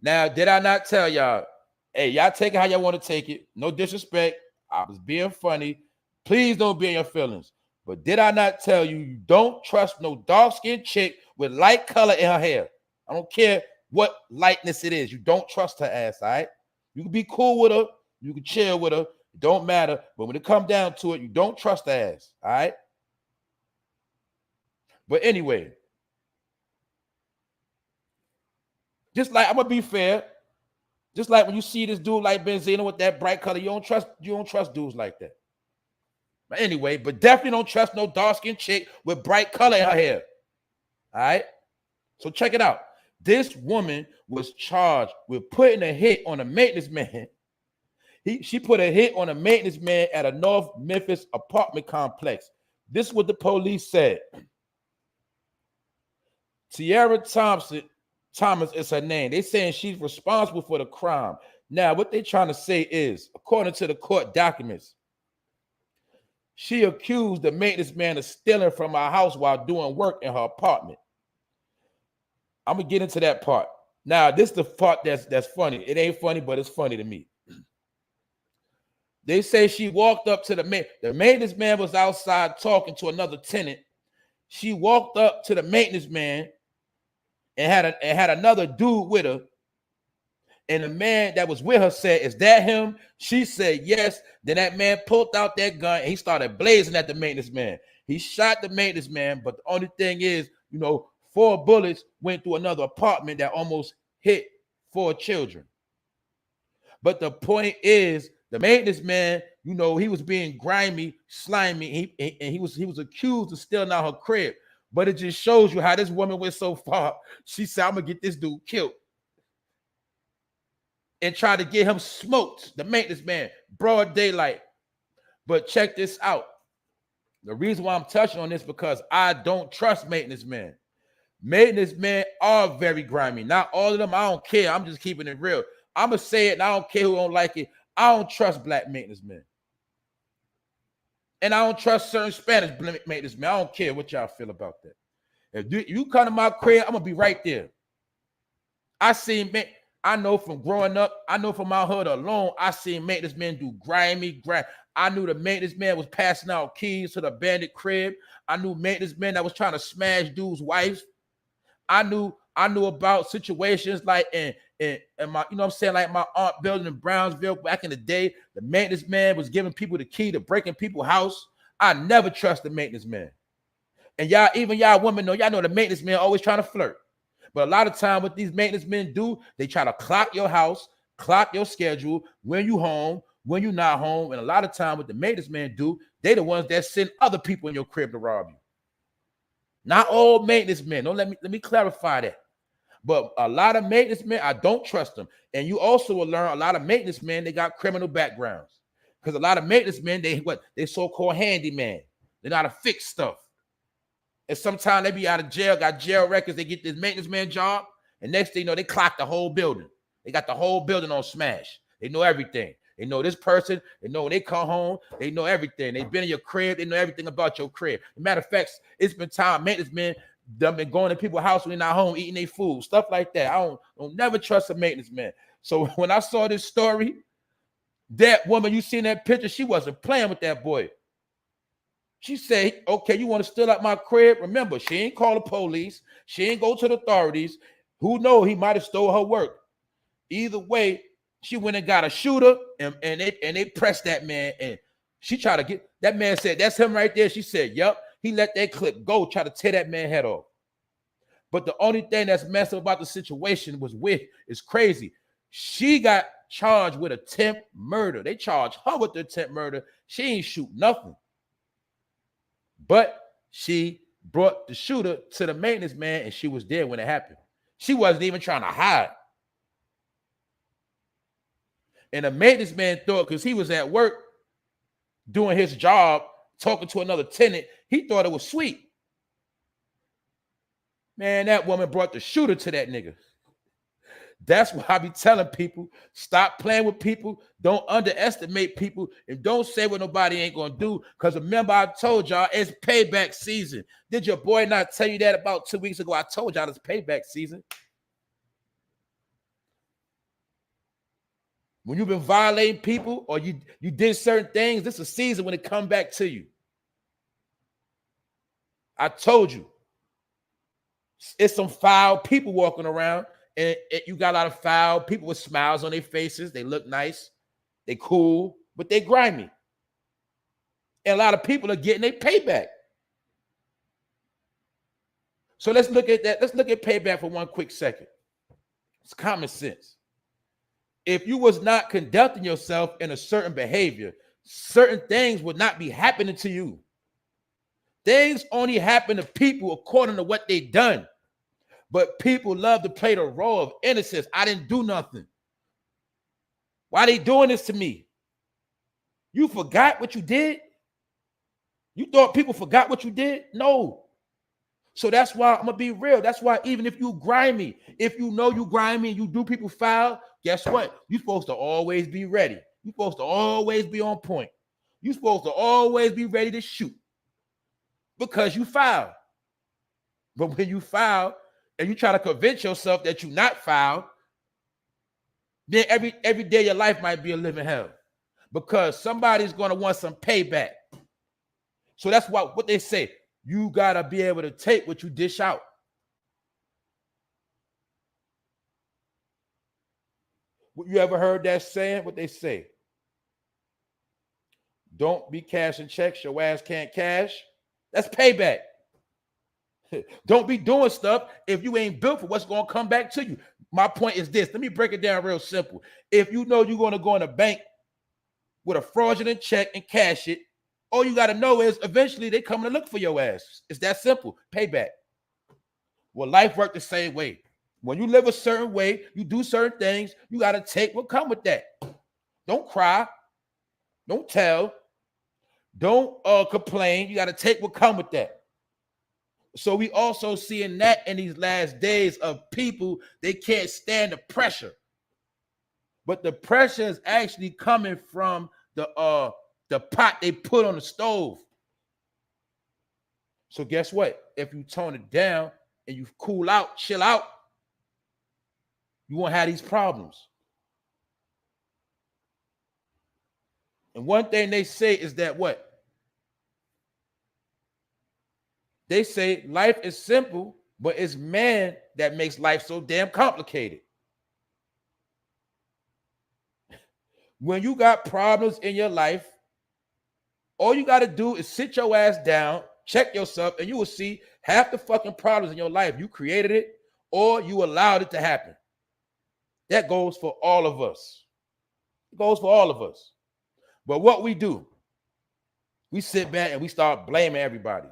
Now, did I not tell y'all, hey, y'all take it how y'all want to take it. No disrespect. I was being funny. Please don't be in your feelings. But did I not tell you, you don't trust no dark-skinned chick with light color in her hair? I don't care what lightness it is. You don't trust her ass, all right? You can be cool with her. You can chill with her. It don't matter. But when it comes down to it, you don't trust her ass, all right? But anyway, just like, I'm going to be fair. Just like when you see this dude like Benzino with that bright color, you don't trust dudes like that. But anyway, but definitely don't trust no dark-skinned chick with bright color in her hair. All right? So check it out. This woman was charged with putting a hit on a maintenance man. She put a hit on a maintenance man at a North Memphis apartment complex. This is what the police said. TIERRA Thomas is her name. They saying she's responsible for the crime. Now, what they're trying to say is, according to the court documents, she accused the maintenance man of stealing from her house while doing work in her apartment. I'm gonna get into that part. Now, this is the part that's funny. It ain't funny, but it's funny to me. They say she walked up to the maintenance man was outside talking to another tenant. She walked up to the maintenance man and had another dude with her. And the man that was with her said, "Is that him?" She said, "Yes." Then that man pulled out that gun and he started blazing at the maintenance man. He shot the maintenance man, but the only thing is, you know, 4 bullets went through another apartment that almost hit 4 children. But the point is, the maintenance man, you know, he was being grimy, slimy, and he was accused of stealing out her crib. But it just shows you how this woman went so far. She said, "I'm gonna get this dude killed," and try to get him smoked, the maintenance man, broad daylight. But check this out. The reason why I'm touching on this because I don't trust maintenance men. Maintenance men are very grimy. Not all of them. I don't care. I'm just keeping it real. I'm going to say it, and I don't care who don't like it. I don't trust black maintenance men. And I don't trust certain Spanish maintenance men. I don't care what y'all feel about that. If you come to my crib, I'm going to be right there. I seen I know from growing up, I know from my hood alone, I seen maintenance men do grimy. I knew the maintenance man was passing out keys to the bandit crib. I knew maintenance men that was trying to smash dudes' wives. I knew about situations like in my, you know what I'm saying, like my aunt building in Brownsville back in the day. The maintenance man was giving people the key to breaking people's house. I never trust the maintenance man. And y'all, even y'all women know, y'all know the maintenance man always trying to flirt. But a lot of time what these maintenance men do, they try to clock your house, clock your schedule, when you home, when you not home. And a lot of time what the maintenance men do, they the ones that send other people in your crib to rob you. Not all maintenance men. Don't let me clarify that. But a lot of maintenance men, I don't trust them. And you also will learn a lot of maintenance men, they got criminal backgrounds. Because a lot of maintenance men, they so-called handyman. They know how to fix stuff. And sometimes they be out of jail, got jail records, they get this maintenance man job, and next thing you know, they clock the whole building. They got the whole building on smash. They know everything. They know this person. They know when they come home. They know everything. They've been in your crib. They know everything about your crib. As a matter of fact, it's been time maintenance men done been going to people's house when they're not home, eating their food, stuff like that. I don't never trust a maintenance man. So when I saw this story, that woman you see in that picture, she wasn't playing with that boy. She said, okay, you want to steal out my crib? Remember, she ain't call the police. She ain't go to the authorities. Who knows? He might have stole her work. Either way, she went and got a shooter, and they pressed that man, and she tried to get, that man said, that's him right there. She said, yep. He let that clip go, try to tear that man head off. But the only thing that's messed up about the situation was it's crazy. She got charged with attempt murder. They charged her with the attempt murder. She ain't shoot nothing. But she brought the shooter to the maintenance man, and she was there when it happened. She wasn't even trying to hide. And the maintenance man thought, because he was at work doing his job, talking to another tenant, he thought it was sweet. Man, that woman brought the shooter to that nigga. That's why I be telling people, stop playing with people. Don't underestimate people. And don't say what nobody ain't going to do. Because remember, I told y'all, it's payback season. Did your boy not tell you that about 2 weeks ago? I told y'all it's payback season. When you've been violating people or you did certain things, this is a season when it come back to you. I told you. It's some foul people walking around. And you got a lot of foul people with smiles on their faces. They look nice. They cool, but they grimy. And a lot of people are getting their payback. So let's look at that. Let's look at payback for one quick second. It's common sense. If you was not conducting yourself in a certain behavior, certain things would not be happening to you. Things only happen to people according to what they done. But people love to play the role of innocence. I didn't do nothing. Why they doing this to me? You forgot what you did? You thought people forgot what you did? No. So that's why I'm going to be real. That's why even if you grimy, if you know you grimy and you do people foul, guess what? You're supposed to always be ready. You're supposed to always be on point. You're supposed to always be ready to shoot because you foul. But when you foul, and you try to convince yourself that you're not foul, then every day of your life might be a living hell because somebody's going to want some payback. So that's what they say. You got to be able to take what you dish out. You ever heard that saying? What they say? Don't be cashing checks your ass can't cash. That's payback. Don't be doing stuff if you ain't built for what's going to come back to you. My point is this. Let me break it down real simple. If you know you're going to go in a bank with a fraudulent check and cash it, all you got to know is eventually they coming to look for your ass. It's that simple. Payback. Well, life works the same way. When you live a certain way, you do certain things, you got to take what come with that. Don't cry. Don't tell. Don't complain. You got to take what come with that. So we also seeing that in these last days of people, they can't stand the pressure. But the pressure is actually coming from the pot they put on the stove. So guess what? If you tone it down and you cool out, chill out, You won't have these problems. And one thing they say is that what? They say life is simple, but it's man that makes life so damn complicated. When you got problems in your life, all you got to do is sit your ass down, check yourself, and you will see half the fucking problems in your life. You created it or you allowed it to happen. That goes for all of us. It goes for all of us. But what we do, we sit back and we start blaming everybody.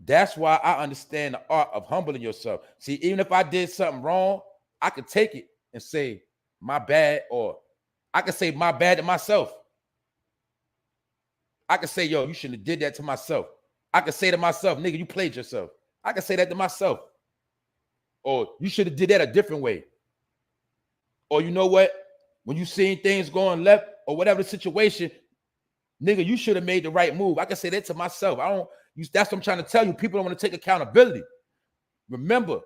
That's why I understand the art of humbling yourself. See, even if I did something wrong, I could take it and say, my bad, or I could say my bad to myself. I could say, yo, you shouldn't have did that to myself. I could say to myself, nigga, you played yourself. I could say that to myself. Or you should have did that a different way. Or you know what? When you seen things going left or whatever the situation, nigga, you should have made the right move. I can say that to myself. That's what I'm trying to tell you. People don't want to take accountability. Remember,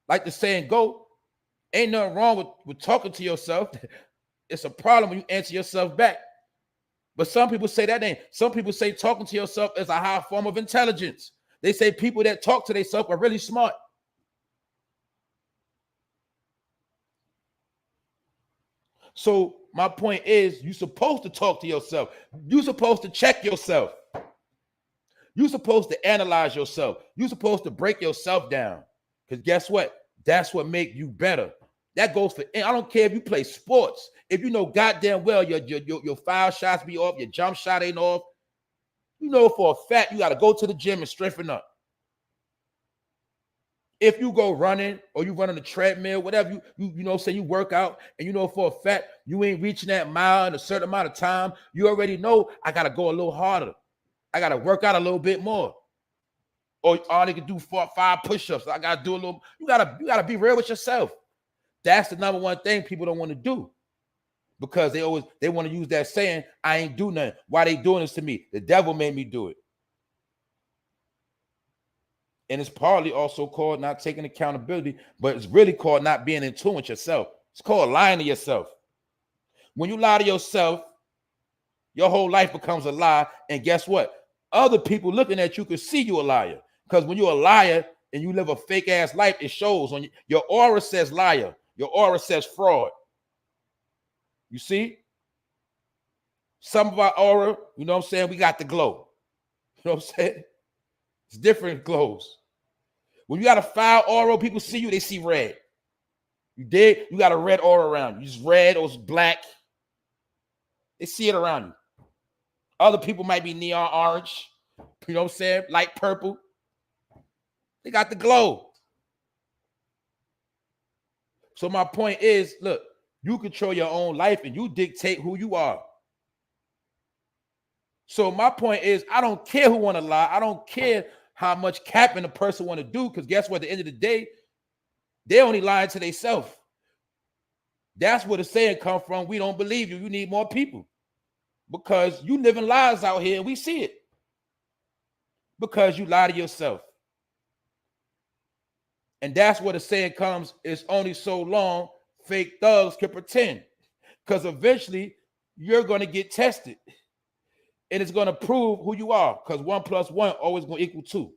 like the saying go, ain't nothing wrong with talking to yourself. It's a problem when you answer yourself back. But some people say that ain't. Some people say talking to yourself is a high form of intelligence. They say people that talk to themselves are really smart. So my point is, you're supposed to talk to yourself. You're supposed to check yourself. You're supposed to analyze yourself. You're supposed to break yourself down. Because guess what? That's what makes you better. That goes for, I don't care if you play sports. If you know goddamn well your foul shots be off, your jump shot ain't off, you know for a fact you got to go to the gym and strengthen up. If you go running or you run on the treadmill, whatever, you know, say you work out and you know for a fact you ain't reaching that mile in a certain amount of time, you already know I got to go a little harder. I got to work out a little bit more. Or all they can do 5 push-ups. I got to do a little, you got to be real with yourself. That's the number one thing people don't want to do. Because they want to use that saying, I ain't do nothing. Why they doing this to me? The devil made me do it. And it's partly also called not taking accountability, but it's really called not being in tune with yourself. It's called lying to yourself. When you lie to yourself, your whole life becomes a lie. And guess what? Other people looking at you can see you a liar. Because when you're a liar and you live a fake ass life, it shows on you. Your aura says liar. Your aura says fraud. You see? Some of our aura, you know what I'm saying? We got the glow. You know what I'm saying? It's different glows. When you got a foul aura, people see you, they see red. You did, you got a red aura around you. It's red or it's black. They see it around you. Other people might be neon orange. You know what I'm saying? Light purple. They got the glow. So my point is, look, you control your own life and you dictate who you are. So my point is, I don't care who want to lie. I don't care how much capping a person want to do, because guess what? At the end of the day, they only lying to themselves. That's where the saying come from. We don't believe you. You need more people. Because you living lies out here and we see it. Because you lie to yourself. And that's where the saying comes, it's only so long fake thugs can pretend. Because eventually you're going to get tested. And it's going to prove who you are. Because 1 + 1 always going to equal 2.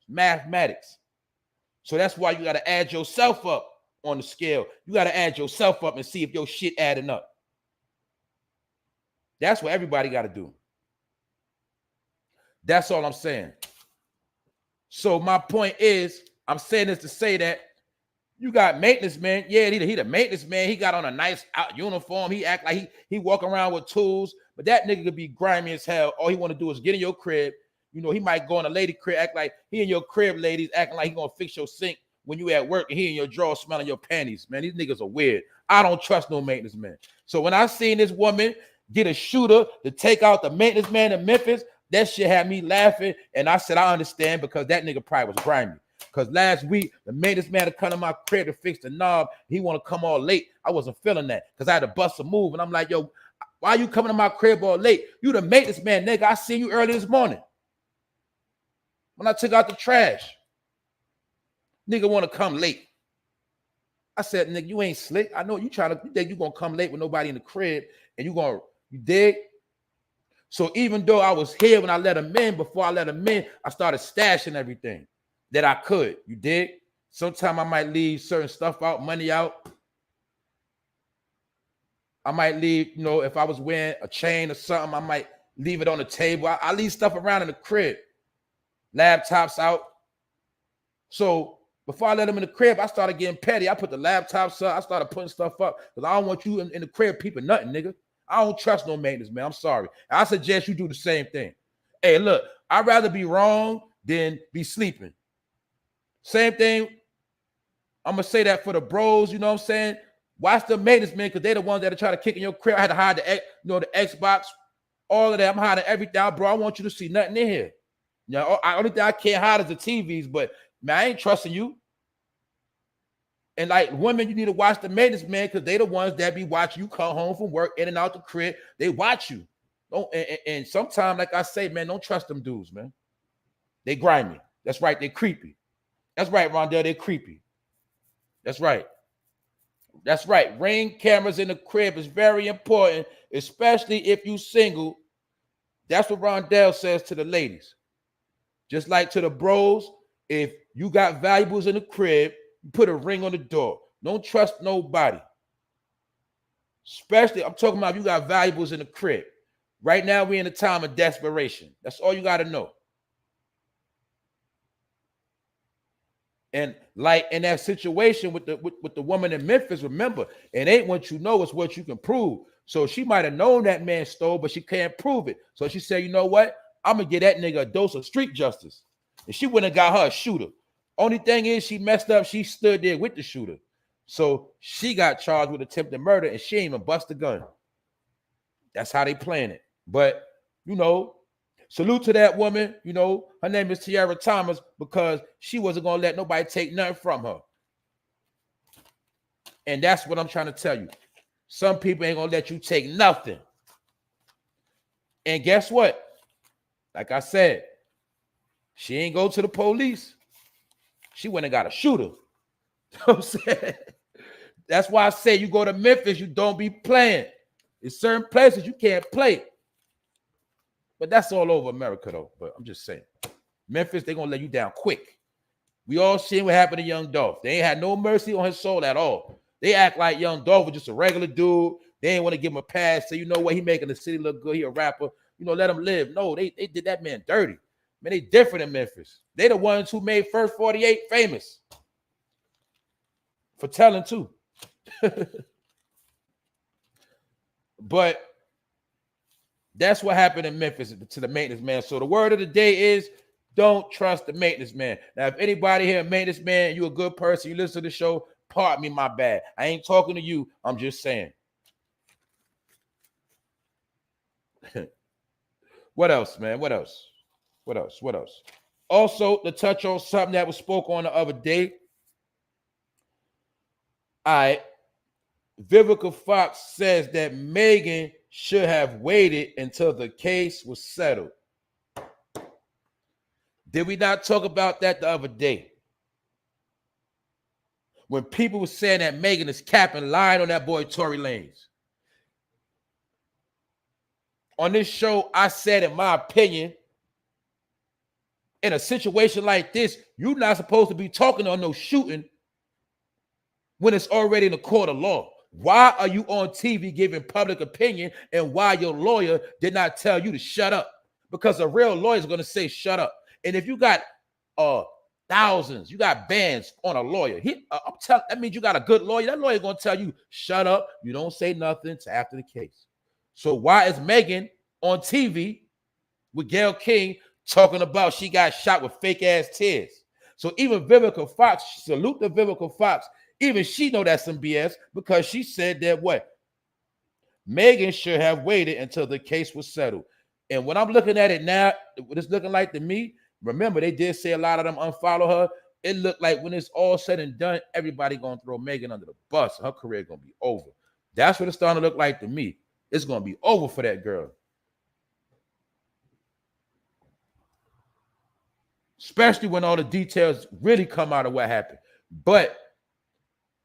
Mathematics. So that's why you got to add yourself up on the scale. You got to add yourself up and see if your shit adding up. That's what everybody got to do. That's all I'm saying. So my point is, I'm saying this to say that you got maintenance man. Yeah, he the maintenance man. He got on a nice uniform. He act like he walk around with tools. But that nigga could be grimy as hell. All he want to do is get in your crib. You know, he might go in a lady crib, act like he in your crib, ladies, acting like he gonna fix your sink when you at work and he in your drawers smelling your panties. Man, these niggas are weird. I don't trust no maintenance man. So when I seen this woman get a shooter to take out the maintenance man in Memphis, that shit had me laughing. And I said, I understand, because that nigga probably was grimy. Because last week, the maintenance man to come to my crib to fix the knob. He want to come all late. I wasn't feeling that because I had to bust a move. And I'm like, yo, why you coming to my crib all late? You the maintenance man, nigga. I seen you early this morning. when I took out the trash. Nigga want to come late. I said, nigga, you ain't slick. I know you think you gonna come late with nobody in the crib and you dig? So even though I was here when I let him in, before I let him in, I started stashing everything that I could. You dig? Sometimes I might leave certain stuff out, money out. I might leave, you know, if I was wearing a chain or something, I might leave it on the table. I leave stuff around in the crib. Laptops out. So before I let him in the crib, I started getting petty. I put the laptops up. I started putting stuff up because I don't want you in the crib peeping nothing, nigga. I don't trust no maintenance, man. I'm sorry. I suggest you do the same thing. Hey, look, I'd rather be wrong than be sleeping. Same thing. I'm going to say that for the bros, you know what I'm saying? Watch the maintenance, man, because they're the ones that are trying to kick in your crib. I had to hide the Xbox, all of that. I'm hiding everything out, bro. I want you to see nothing in here. You know, only thing I can't hide is the TVs, but man, I ain't trusting you. And like women, you need to watch the maintenance, man, because they the ones that be watching you come home from work, in and out the crib. They watch you. Don't, and sometimes, like I say, man, don't trust them dudes, man. They grimy. That's right. They creepy. That's right, Rondell. They creepy. That's right. That's right. Ring cameras in the crib is very important, especially if you single. That's what Rondell says to the ladies. Just like to the bros, if you got valuables in the crib, you put a ring on the door. Don't trust nobody. Especially, I'm talking about if you got valuables in the crib. Right now, we're in a time of desperation. That's all you got to know. And like in that situation with the woman in Memphis, remember, it ain't what you know, it's what you can prove. So she might have known that man stole, but she can't prove it. So she said, you know what? I'm going to get that nigga a dose of street justice. And she went and got her a shooter. Only thing is she messed up. She stood there with the shooter. So she got charged with attempted murder and she ain't even bust a gun. That's how they playing it. But, you know, salute to that woman. You know, her name is TIERRA Thomas because she wasn't going to let nobody take nothing from her. And that's what I'm trying to tell you. Some people ain't going to let you take nothing. And guess what? Like I said, she ain't go to the police. She went and got a shooter. You know what I'm saying? That's why I say you go to Memphis, you don't be playing. In certain places, you can't play. But that's all over America, though. But I'm just saying. Memphis, they're going to let you down quick. We all seen what happened to Young Dolph. They ain't had no mercy on his soul at all. They act like Young Dolph was just a regular dude. They ain't want to give him a pass. Say, you know what? He making the city look good. He a rapper. You know, let him live. No, they did that man dirty. Man, they different in Memphis. They the ones who made First 48 famous. For telling, too. But that's what happened in Memphis to the maintenance man. So the word of the day is don't trust the maintenance man. Now, if anybody here, maintenance man, you a good person, you listen to the show, pardon me, my bad. I ain't talking to you. I'm just saying. What else, man? What else? What else? What else? Also, to touch on something that was spoke on the other day. All right. Vivica Fox says that Megan should have waited until the case was settled. Did we not talk about that the other day? When people were saying that Megan is capping, lying on that boy Tory Lanez. On this show, I said, in my opinion, in a situation like this, you're not supposed to be talking on no shooting when it's already in the court of law. Why are you on TV giving public opinion and why your lawyer did not tell you to shut up? Because a real lawyer is going to say shut up. And if you got thousands, you got bands on a lawyer, that means you got a good lawyer. That lawyer is going to tell you shut up. You don't say nothing until after the case. So why is Megan on TV with Gayle King talking about she got shot with fake ass tears? So even Vivica Fox, salute to Vivica Fox, even she know that's some BS because she said that what? Megan should have waited until the case was settled. And when I'm looking at it now, what it's looking like to me, remember they did say a lot of them unfollow her. It looked like when it's all said and done, everybody gonna throw Megan under the bus. Her career gonna be over. That's what it's starting to look like to me. It's gonna be over for that girl. especially when all the details really come out of what happened. But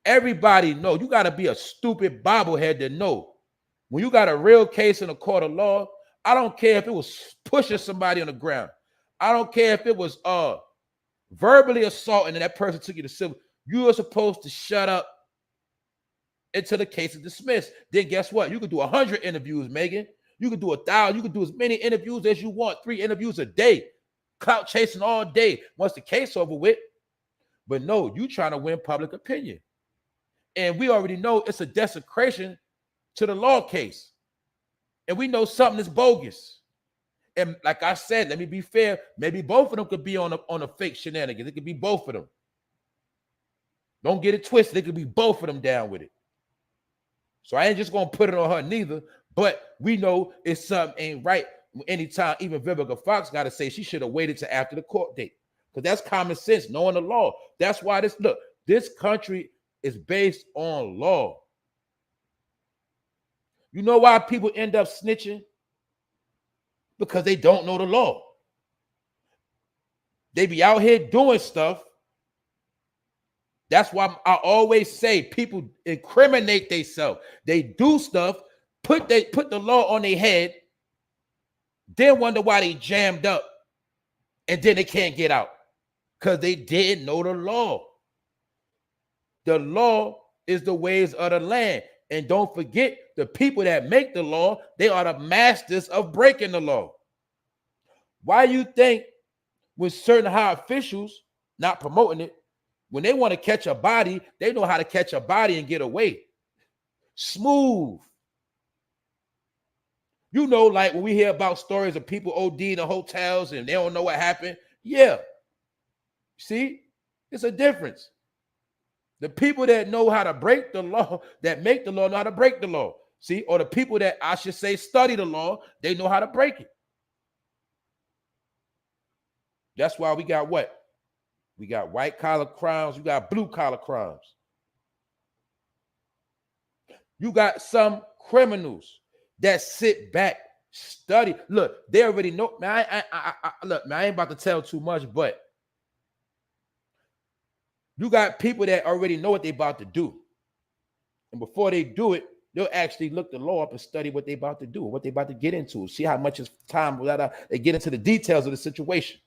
everybody know, you got to be a stupid bobblehead to know when you got a real case in a court of law. I don't care if it was pushing somebody on the ground. I don't care if it was verbally assaulting and that person took you to civil. You are supposed to shut up until the case is dismissed. Then guess what? You can do 100 interviews, Megan. You can do 1,000. You can do as many interviews as you want. 3 interviews a day. Clout chasing all day. Once the case over with. But no, you trying to win public opinion. And we already know it's a desecration to the law case. And we know something is bogus. And like I said, let me be fair. Maybe both of them could be on a fake shenanigans. It could be both of them. Don't get it twisted. It could be both of them down with it. So I ain't just going to put it on her neither. But we know it's something ain't right. Anytime even Vivica Fox got to say she should have waited till after the court date. Because that's common sense, knowing the law. That's why this country is based on law. You know why people end up snitching? Because they don't know the law. They be out here doing stuff. That's why I always say people incriminate themselves. They do stuff, put the law on their head, then wonder why they jammed up, and then they can't get out because they didn't know the law. The law is the ways of the land. And don't forget, the people that make the law, they are the masters of breaking the law. Why you think with certain high officials, not promoting it, when they want to catch a body, they know how to catch a body and get away. Smooth. You know, like when we hear about stories of people OD in the hotels and they don't know what happened. Yeah. See, it's a difference. The people that know how to break the law, that make the law, know how to break the law. See, or the people that I should say study the law, they know how to break it. That's why we got what? We got white collar crimes, we got blue collar crimes. You got some criminals that sit back, study. Look, they already know. Man, look, man, I ain't about to tell too much, but you got people that already know what they about to do. And before they do it, they'll actually look the law up and study what they about to do, what they about to get into, see how much is time without they get into the details of the situation.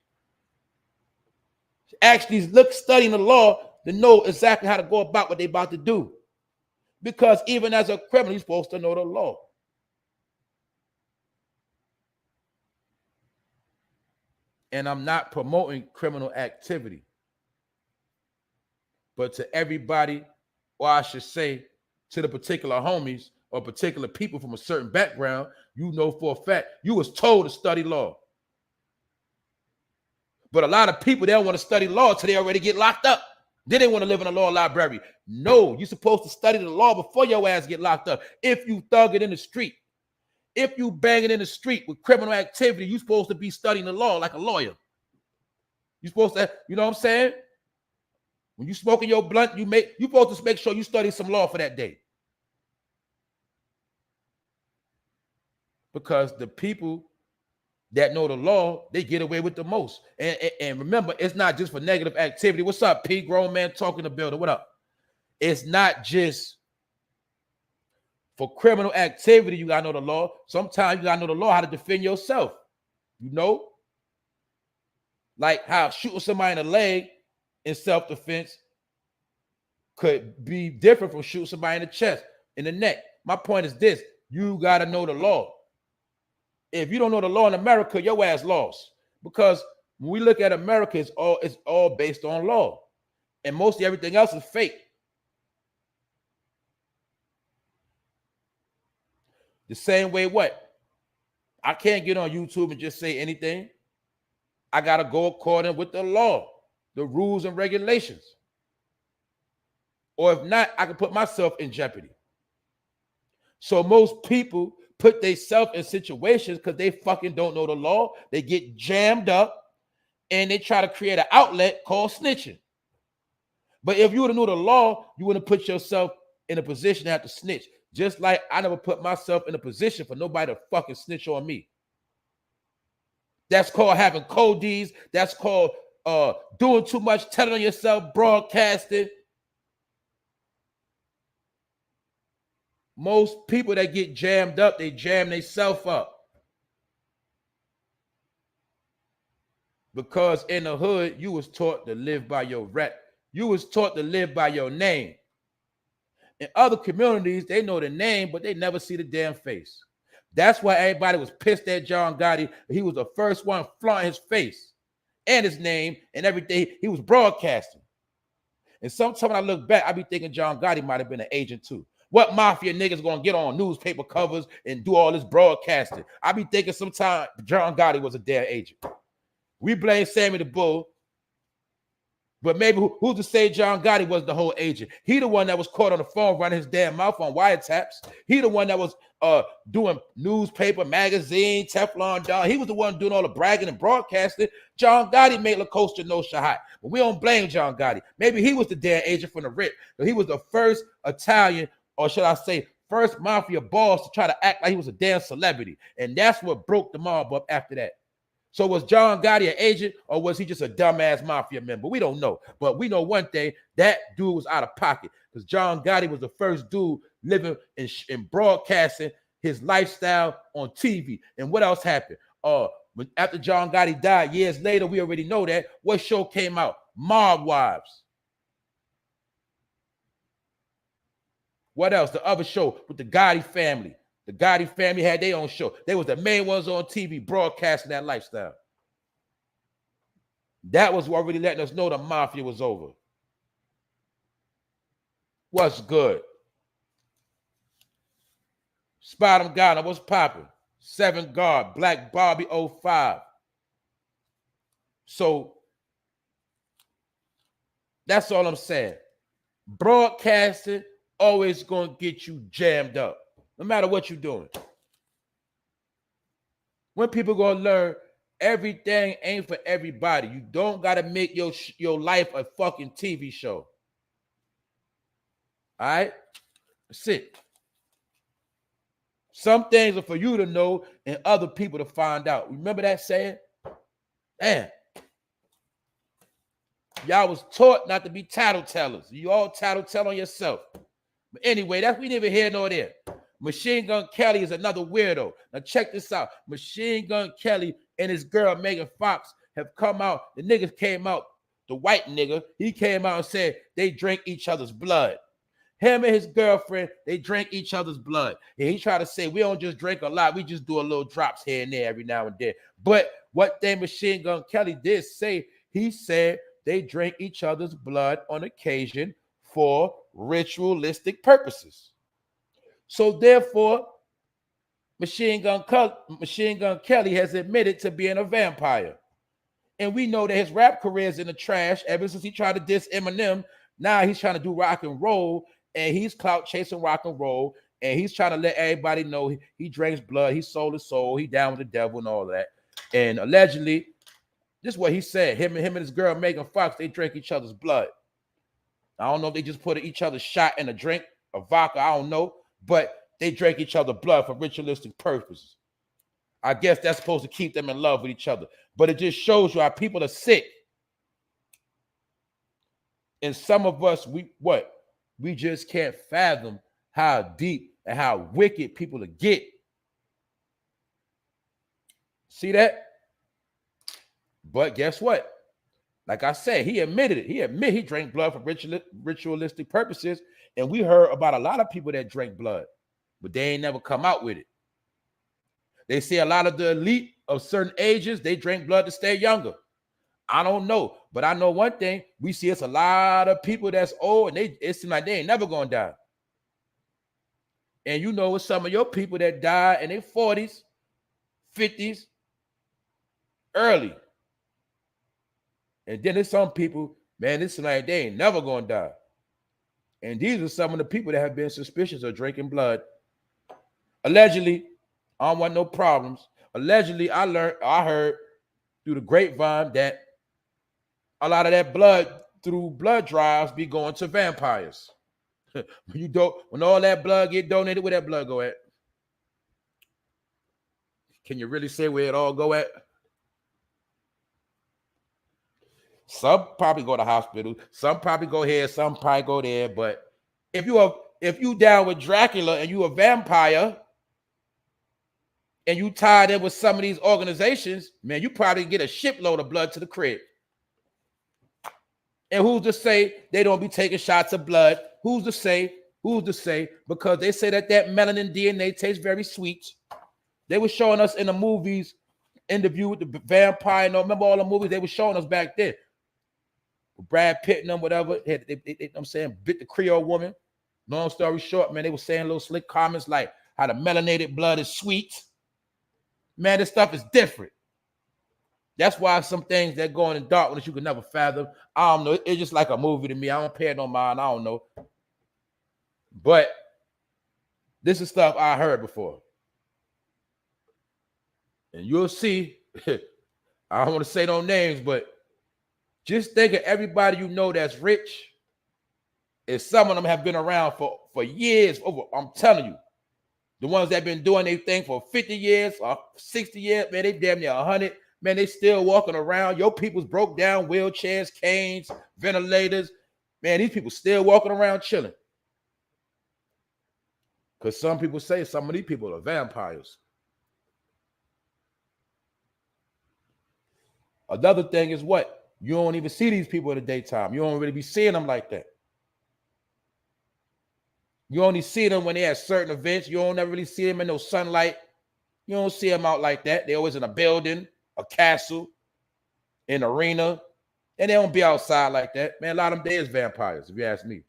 Actually look, studying the law to know exactly how to go about what they about to do. Because even as a criminal, you're supposed to know the law. And I'm not promoting criminal activity. But to everybody, or I should say, to the particular homies or particular people from a certain background, you know for a fact you was told to study law. But a lot of people, they don't want to study law until they already get locked up. Then they want to live in a law library. No, you're supposed to study the law before your ass get locked up. If you thug it in the street, if you bang it in the street with criminal activity, you're supposed to be studying the law like a lawyer. You're supposed to, you know what I'm saying? When you smoking your blunt, you're supposed to make sure you study some law for that day. Because the people that know the law, they get away with the most. And remember, it's not just for negative activity. What's up, P? Grown man talking to builder. What up? It's not just for criminal activity, you got to know the law. Sometimes you got to know the law, how to defend yourself. You know? Like how shooting somebody in the leg in self-defense could be different from shooting somebody in the chest, in the neck. My point is this. You got to know the law. If you don't know the law in America, your ass lost. Because when we look at America, it's all based on law. And mostly everything else is fake. The same way what? I can't get on YouTube and just say anything. I got to go according with the law, the rules and regulations. Or if not, I can put myself in jeopardy. So most people put themselves in situations because they fucking don't know the law. They get jammed up and they try to create an outlet called snitching. But if you would have known the law, you wouldn't put yourself in a position to have to snitch. Just like I never put myself in a position for nobody to fucking snitch on me. That's called having codes. That's called doing too much, telling on yourself, broadcasting. Most people that get jammed up, they jam themselves up. Because in the hood, you was taught to live by your rep. You was taught to live by your name. In other communities, they know the name, but they never see the damn face. That's why everybody was pissed at John Gotti. He was the first one flaunting his face and his name and everything. He was broadcasting. And sometimes when I look back, I be thinking John Gotti might have been an agent too. What mafia niggas gonna get on newspaper covers and do all this broadcasting? I be thinking sometimes John Gotti was a damn agent. We blame Sammy the Bull, but maybe who's to say John Gotti was the whole agent? He the one that was caught on the phone running his damn mouth on wiretaps. He the one that was doing newspaper, magazine, Teflon Don. He was the one doing all the bragging and broadcasting. John Gotti made La Costa Nostra hot, but we don't blame John Gotti. Maybe he was the damn agent from the rip. He was the first Italian, or should I say, first mafia boss to try to act like he was a damn celebrity, and that's what broke the mob up after that. So was John Gotti an agent, or was he just a dumbass mafia member? We don't know. But we know one thing, that dude was out of pocket, because John Gotti was the first dude living and broadcasting his lifestyle on TV. And what else happened? After John Gotti died, years later, we already know that. What show came out? Mob Wives. What else? The other show with the Gotti family. The Gotti family had their own show. They was the main ones on TV broadcasting that lifestyle. That was already letting us know the mafia was over. What's good? Spot Ghana, what's popping? 7 Guard, Black Barbie 05. So that's all I'm saying. Broadcasting always gonna get you jammed up. No matter what you're doing. When people gonna learn everything ain't for everybody. You don't gotta make your life a fucking TV show. All right? That's it. Some things are for you to know and other people to find out. Remember that saying? Man. Y'all was taught not to be tattletellers. You all tattletell on yourself. But anyway, that's we didn't even hear nor there. Machine Gun Kelly is another weirdo. Now check this out. Machine Gun Kelly and his girl Megan Fox have come out. The niggas came out, the white nigga, he came out and said they drink each other's blood. Him and his girlfriend, they drink each other's blood. And he tried to say, we don't just drink a lot, we just do a little drops here and there every now and then. But what they Machine Gun Kelly did say, he said they drink each other's blood on occasion for ritualistic purposes. So therefore, Machine Gun Kelly has admitted to being a vampire. And we know that his rap career is in the trash ever since he tried to diss Eminem. Now he's trying to do rock and roll, and he's clout chasing rock and roll, and he's trying to let everybody know he drinks blood, he sold his soul, he down with the devil and all that. And allegedly, this is what he said. Him and his girl Megan Fox, they drink each other's blood. I don't know if they just put each other's shot in a drink, a vodka, I don't know. But they drank each other's blood for ritualistic purposes. I guess that's supposed to keep them in love with each other. But it just shows you how people are sick. And some of us, we just can't fathom how deep and how wicked people are get. See that? But guess what? Like I said, he admitted it. He drank blood for ritualistic purposes. And we heard about a lot of people that drank blood, but they ain't never come out with it. They say a lot of the elite of certain ages, they drink blood to stay younger. I don't know, but I know one thing. We see it's a lot of people that's old, and it seems like they ain't never gonna die. And you know, it's some of your people that die in their 40s, 50s, early. And then there's some people, man, it's like they ain't never gonna die. And these are some of the people that have been suspicious of drinking blood. Allegedly, I don't want no problems. Allegedly, I heard through the grapevine that a lot of that blood through blood drives be going to vampires. When all that blood get donated, where that blood go at? Can you really say where it all go at? Some probably go to hospital. Some probably go here. Some probably go there. But if you down with Dracula and you a vampire and you tied in with some of these organizations, man, you probably get a shipload of blood to the crib. And who's to say they don't be taking shots of blood? Who's to say? Who's to say? Because they say that melanin DNA tastes very sweet. They were showing us in the movies, Interview with the Vampire. No, remember all the movies they were showing us back then? Brad Pitt and them, whatever. I'm saying, bit the Creole woman. Long story short, man, they were saying little slick comments like how the melanated blood is sweet. Man, this stuff is different. That's why some things that go in the dark ones you can never fathom. I don't know. It's just like a movie to me. I don't pay no mind. I don't know. But this is stuff I heard before. And you'll see, I don't want to say no names, but just think of everybody you know that's rich. And some of them have been around for years. I'm telling you. The ones that have been doing their thing for 50 years or 60 years, man, they damn near 100. Man, they still walking around. Your people's broke down wheelchairs, canes, ventilators. Man, these people still walking around chilling. Because some people say some of these people are vampires. Another thing is what? You don't even see these people in the daytime. You don't really be seeing them like that. You only see them when they have certain events. You don't ever really see them in no sunlight. You don't see them out like that. They're always in a building, a castle, an arena, and they don't be outside like that. Man, a lot of them, they is vampires, if you ask me.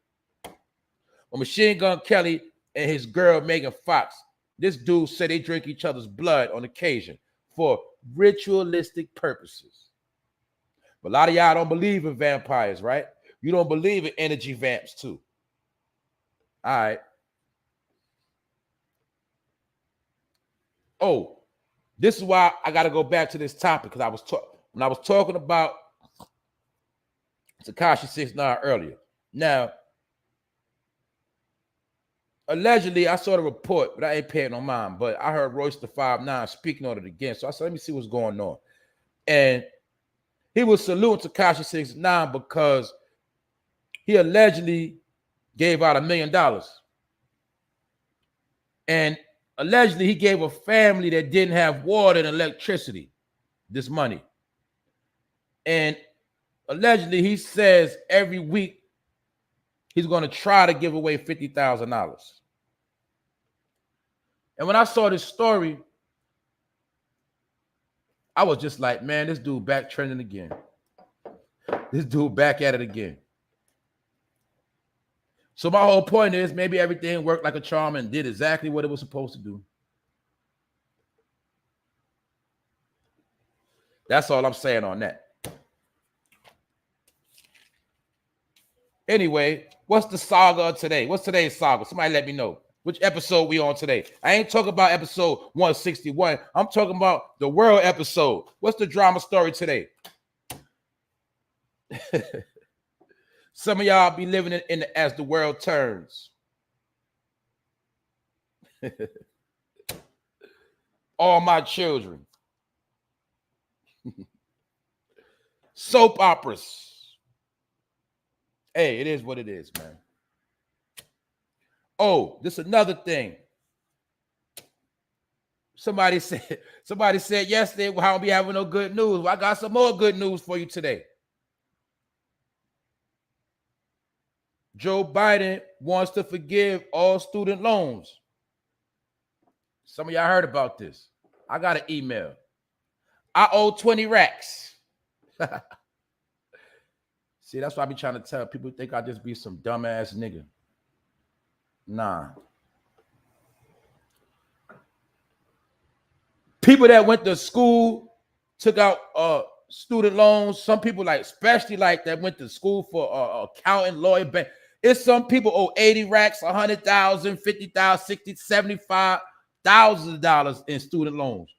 Well, Machine Gun Kelly and his girl, Megan Fox, this dude said they drink each other's blood on occasion for ritualistic purposes. But a lot of y'all don't believe in vampires, right? You don't believe in energy vamps, too. All right. Oh, this is why I got to go back to this topic, because when I was talking about Tekashi 6ix9ine earlier. Now, allegedly, I saw the report, but I ain't paying no mind. But I heard Royce the 5'9" speaking on it again. So I said, let me see what's going on. And he was saluting Tekashi 6ix9ine because he allegedly gave out $1 million. And allegedly, he gave a family that didn't have water and electricity this money. And allegedly, he says every week he's going to try to give away $50,000. And when I saw this story, I was just like, man, this dude back trending again. This dude back at it again. So my whole point is maybe everything worked like a charm and did exactly what it was supposed to do. That's all I'm saying on that. Anyway, what's the saga of today? What's today's saga? Somebody let me know. Which episode we on today? I ain't talking about episode 161. I'm talking about the world episode. What's the drama story today? Some of y'all be living in the as the world turns. All my children. Soap operas. Hey, it is what it is, man. Oh, this is another thing. Somebody said yesterday, well, I don't be having no good news. Well, I got some more good news for you today. Joe Biden wants to forgive all student loans. Some of y'all heard about this. I got an email. I owe 20 racks. See, that's what I be trying to tell people. Think I just be some dumbass nigga. Nah. People that went to school, took out student loans. Some people, like, especially like that went to school for accounting, lawyer, bank. It's some people owe 80 racks, 100,000, 50,000, 60, 75,000 dollars in student loans.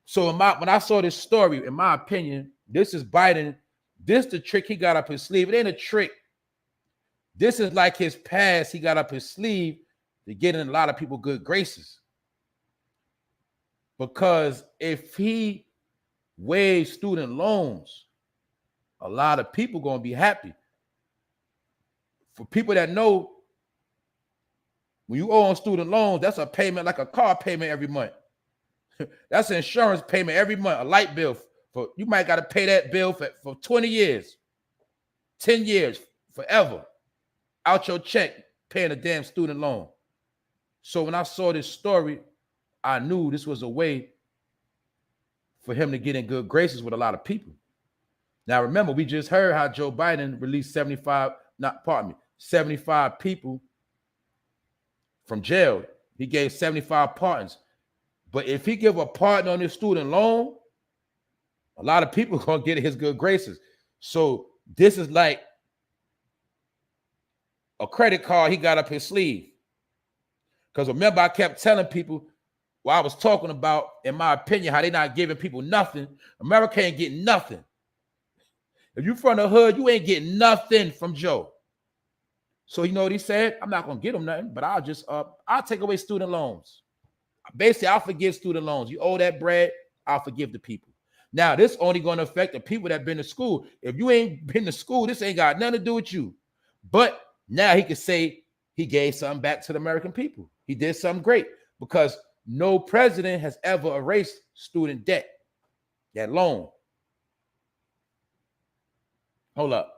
So when I saw this story, in my opinion, this is Biden. This the trick he got up his sleeve. It ain't a trick. This is like his past he got up his sleeve to get in a lot of people good graces. Because if he waives student loans, a lot of people going to be happy. For people that know, when you owe on student loans, that's a payment like a car payment every month. That's an insurance payment every month, a light bill. For you might got to pay that bill for 20 years, 10 years, forever, out your check, paying a damn student loan. So when I saw this story, I knew this was a way for him to get in good graces with a lot of people. Now, remember, we just heard how Joe Biden released 75 people from jail. He gave 75 pardons. But if he give a pardon on his student loan, a lot of people are going to get his good graces. So this is like a credit card he got up his sleeve. Because remember, I kept telling people, while I was talking about, in my opinion, how they not giving people nothing. America ain't getting nothing. If you from the hood, you ain't getting nothing from Joe. So you know what he said? I'm not going to get him nothing, but I'll take away student loans. Basically, I'll forgive student loans. You owe that bread, I'll forgive the people. Now, this only going to affect the people that been to school. If you ain't been to school, this ain't got nothing to do with you. But now he can say he gave something back to the American people. He did something great, because no president has ever erased student debt, that loan. Hold up.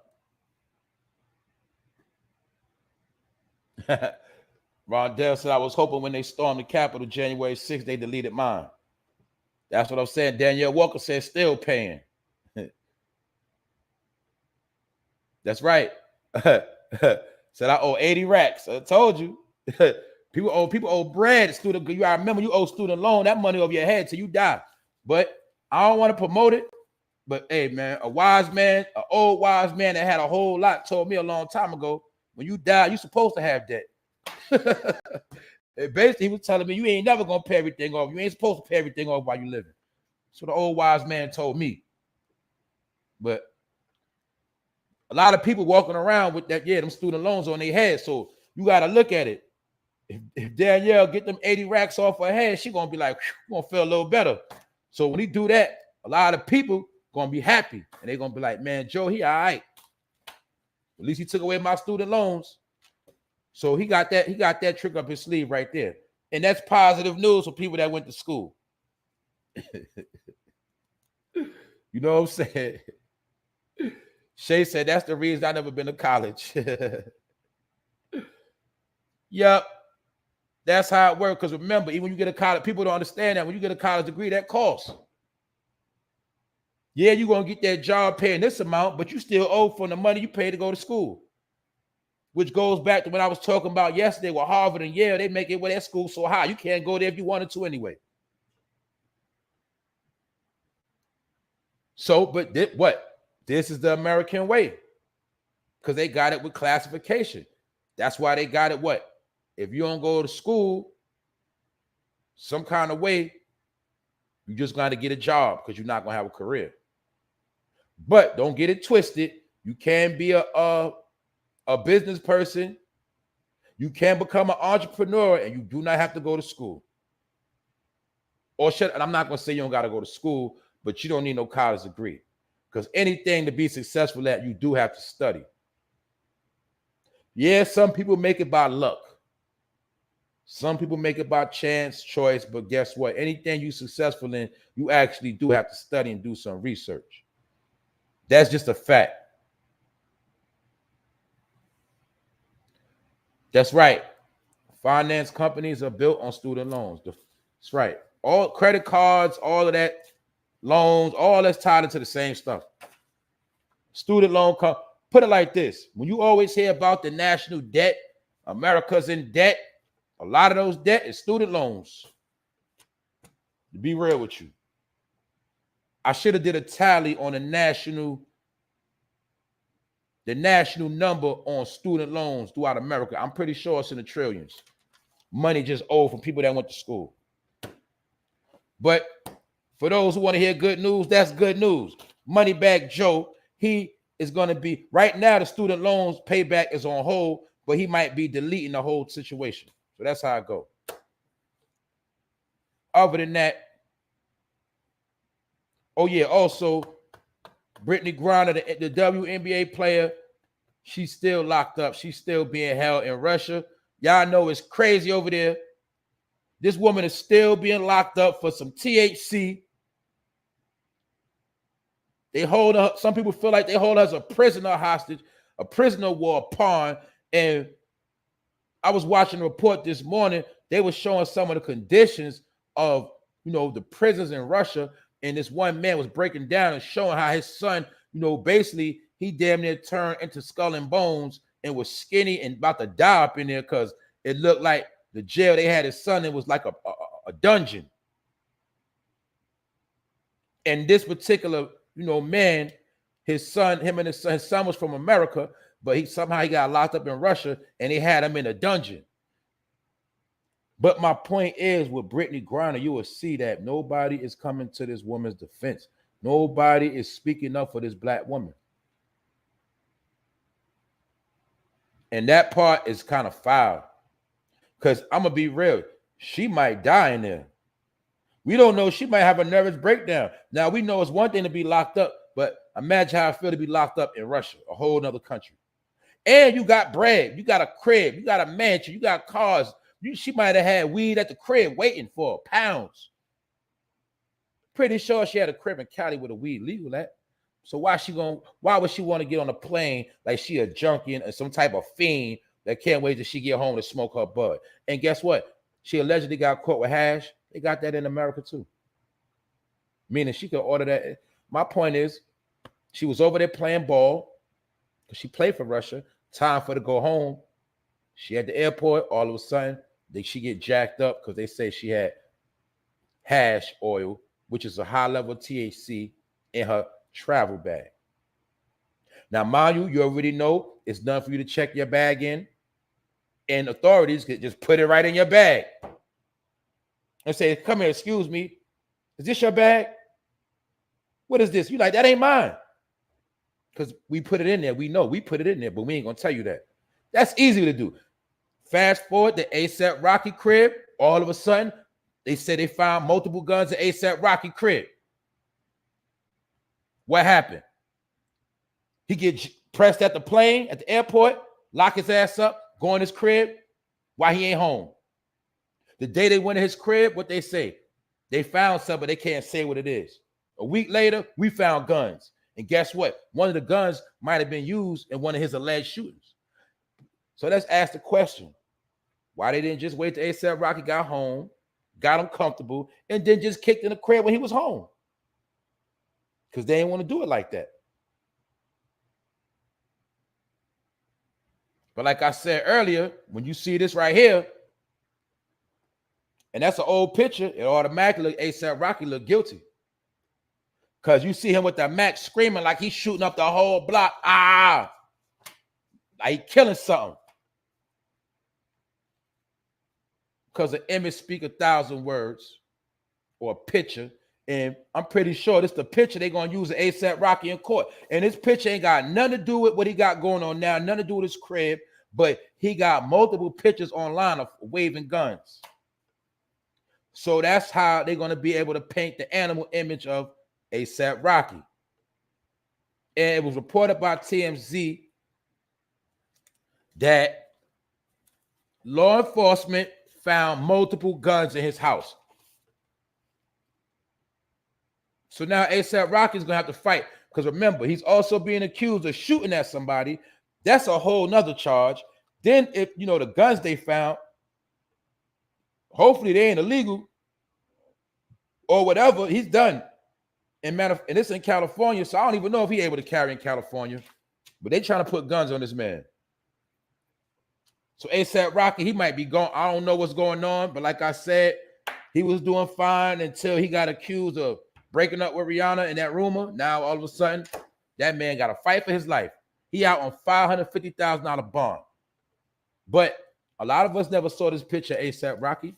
Rondell said, I was hoping when they stormed the Capitol January 6th, they deleted mine. That's what I'm saying. Danielle Walker said, still paying. That's right. Said, I owe 80 racks. I told you. People owe bread. You I remember you owe student loan, that money over your head till you die. But I don't want to promote it. But hey, man, an old wise man that had a whole lot told me a long time ago, when you die, you're supposed to have debt. Basically, he was telling me, you ain't never going to pay everything off. You ain't supposed to pay everything off while you're living. So the old wise man told me. But a lot of people walking around with that, them student loans on their head. So you got to look at it. If Danielle get them 80 racks off her head, she going to be like, going to feel a little better. So when he do that, a lot of people going to be happy. And they're going to be like, man, Joe, he all right. At least he took away my student loans. So he got that trick up his sleeve right there. And that's positive news for people that went to school. You know what I'm saying? Shay said, that's the reason I never been to college. Yep. That's how it works. Because remember, even when you get a college, people don't understand that when you get a college degree, that costs. Yeah, you're going to get that job paying this amount, but you still owe from the money you pay to go to school. Which goes back to what I was talking about yesterday with Harvard and Yale. They make it where that school so high. You can't go there if you wanted to anyway. So, but this is the American way. Because they got it with classification. That's why they got it what? If you don't go to school, some kind of way, you just got to get a job because you're not going to have a career. But don't get it twisted. You can be a business person. You can become an entrepreneur, and you do not have to go to school. And I'm not going to say you don't got to go to school, but you don't need no college degree. Because anything to be successful at, you do have to study. Yeah, some people make it by luck. Some people make it by chance, choice, but guess what? Anything you're successful in, you actually do have to study and do some research. That's just a fact. That's right. Finance companies are built on student loans. That's right. All credit cards, all of that, loans, all that's tied into the same stuff. Student loan, put it like this. When you always hear about the national debt, America's in debt, a lot of those debt is student loans. To be real with you. I should have did a tally on the national number on student loans throughout America. I'm pretty sure it's in the trillions. Money just owed from people that went to school. But for those who want to hear good news, that's good news. Moneybag Joe, he is going to be, right now the student loans payback is on hold, but he might be deleting the whole situation. So that's how it goes. Other than that, oh yeah, also, Brittany Griner, the WNBA player, she's still locked up. She's still being held in Russia. Y'all know it's crazy over there. This woman is still being locked up for some THC. They hold her, some people feel like they hold her as a prisoner hostage, a prisoner war pawn. And I was watching a report this morning. They were showing some of the conditions of, the prisons in Russia. And this one man was breaking down and showing how his son, basically he damn near turned into skull and bones and was skinny and about to die up in there because it looked like the jail they had his son in was like a dungeon. And this particular, man, his son was from America, but he got locked up in Russia and they had him in a dungeon. But my point is, with Brittany Griner, you will see that nobody is coming to this woman's defense. Nobody is speaking up for this black woman. And that part is kind of foul. Because I'm going to be real, she might die in there. We don't know. She might have a nervous breakdown. Now, we know it's one thing to be locked up, but imagine how I feel to be locked up in Russia, a whole nother country. And you got bread, you got a crib, you got a mansion, you got cars. She might have had weed at the crib waiting for her, pounds. Pretty sure she had a crib in Cali with a weed legal at. So why would she want to get on a plane like she a junkie and some type of fiend that can't wait till she get home to smoke her bud? And guess what? She allegedly got caught with hash. They got that in America too. Meaning she could order that. My point is, she was over there playing ball because she played for Russia. Time for her to go home. She at the airport. All of a sudden, she get jacked up because they say she had hash oil, which is a high level of THC, in her travel bag. Now, mind you already know it's done for you to check your bag in, and authorities could just put it right in your bag and say, "Come here, excuse me, is this your bag? What is this?" You like, that ain't mine. Because we put it in there. We know we put it in there, but we ain't gonna tell you that. That's easy to do. Fast forward to ASAPROCKY crib. All of a sudden, they said they found multiple guns at ASAPROCKY crib. What happened? He get pressed at the plane, at the airport, lock his ass up, go in his crib while he ain't home. The day they went to his crib, what they say? They found something, but they can't say what it is. A week later, we found guns. And guess what? One of the guns might have been used in one of his alleged shootings. So let's ask the question. Why they didn't just wait till ASAPROCKY got home, got him comfortable, and then just kicked in the crib when he was home? Because they didn't want to do it like that. But like I said earlier, when you see this right here, and that's an old picture, it automatically look ASAPROCKY look guilty. Because you see him with the Mac screaming like he's shooting up the whole block. Like he killing something. Because an image speak 1,000 words, or a picture. And I'm pretty sure this is the picture they're going to use at ASAPROCKY in court. And this picture ain't got nothing to do with what he got going on now, nothing to do with his crib, but he got multiple pictures online of waving guns. So that's how they're going to be able to paint the animal image of ASAPROCKY. And it was reported by TMZ that law enforcement found multiple guns in his house. So now ASAPROCKY is going to have to fight. Because remember, he's also being accused of shooting at somebody. That's a whole nother charge. Then if, the guns they found, hopefully they ain't illegal or whatever, he's done. And this in California, so I don't even know if he's able to carry in California. But they trying to put guns on this man. So ASAPROCKY, he might be gone. I don't know what's going on. But like I said, he was doing fine until he got accused of breaking up with Rihanna in that rumor. Now, all of a sudden, that man got to fight for his life. He out on $550,000 bond. But a lot of us never saw this picture of ASAPROCKY.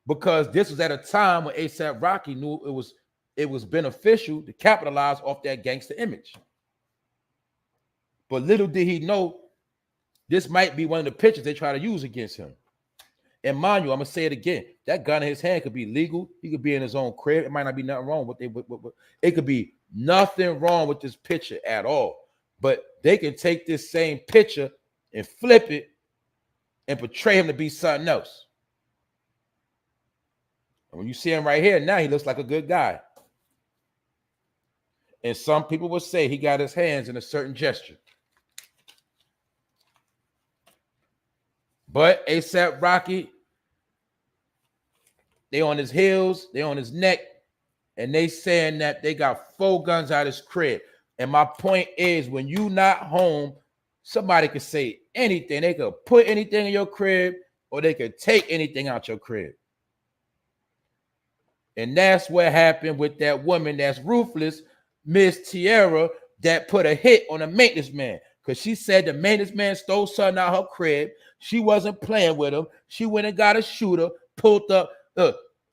Because this was at a time when ASAPROCKY knew it was beneficial to capitalize off that gangster image. But little did he know, this might be one of the pictures they try to use against him. And mind you, I'm gonna say it again. That gun in his hand could be legal. He could be in his own crib. It might not be nothing wrong with it. It could be nothing wrong with this picture at all. But they can take this same picture and flip it and portray him to be something else. And when you see him right here, now he looks like a good guy. And some people will say he got his hands in a certain gesture. But ASAPROCKY, they on his heels, they on his neck, and they saying that they got 4 guns out of his crib. And my point is, when you not home, somebody could say anything. They could put anything in your crib, or they could take anything out your crib. And that's what happened with that woman that's ruthless, Miss TIERRA, that put a hit on a maintenance man. Because she said the maintenance man stole something out her crib. She wasn't playing with him. She went and got a shooter, pulled up.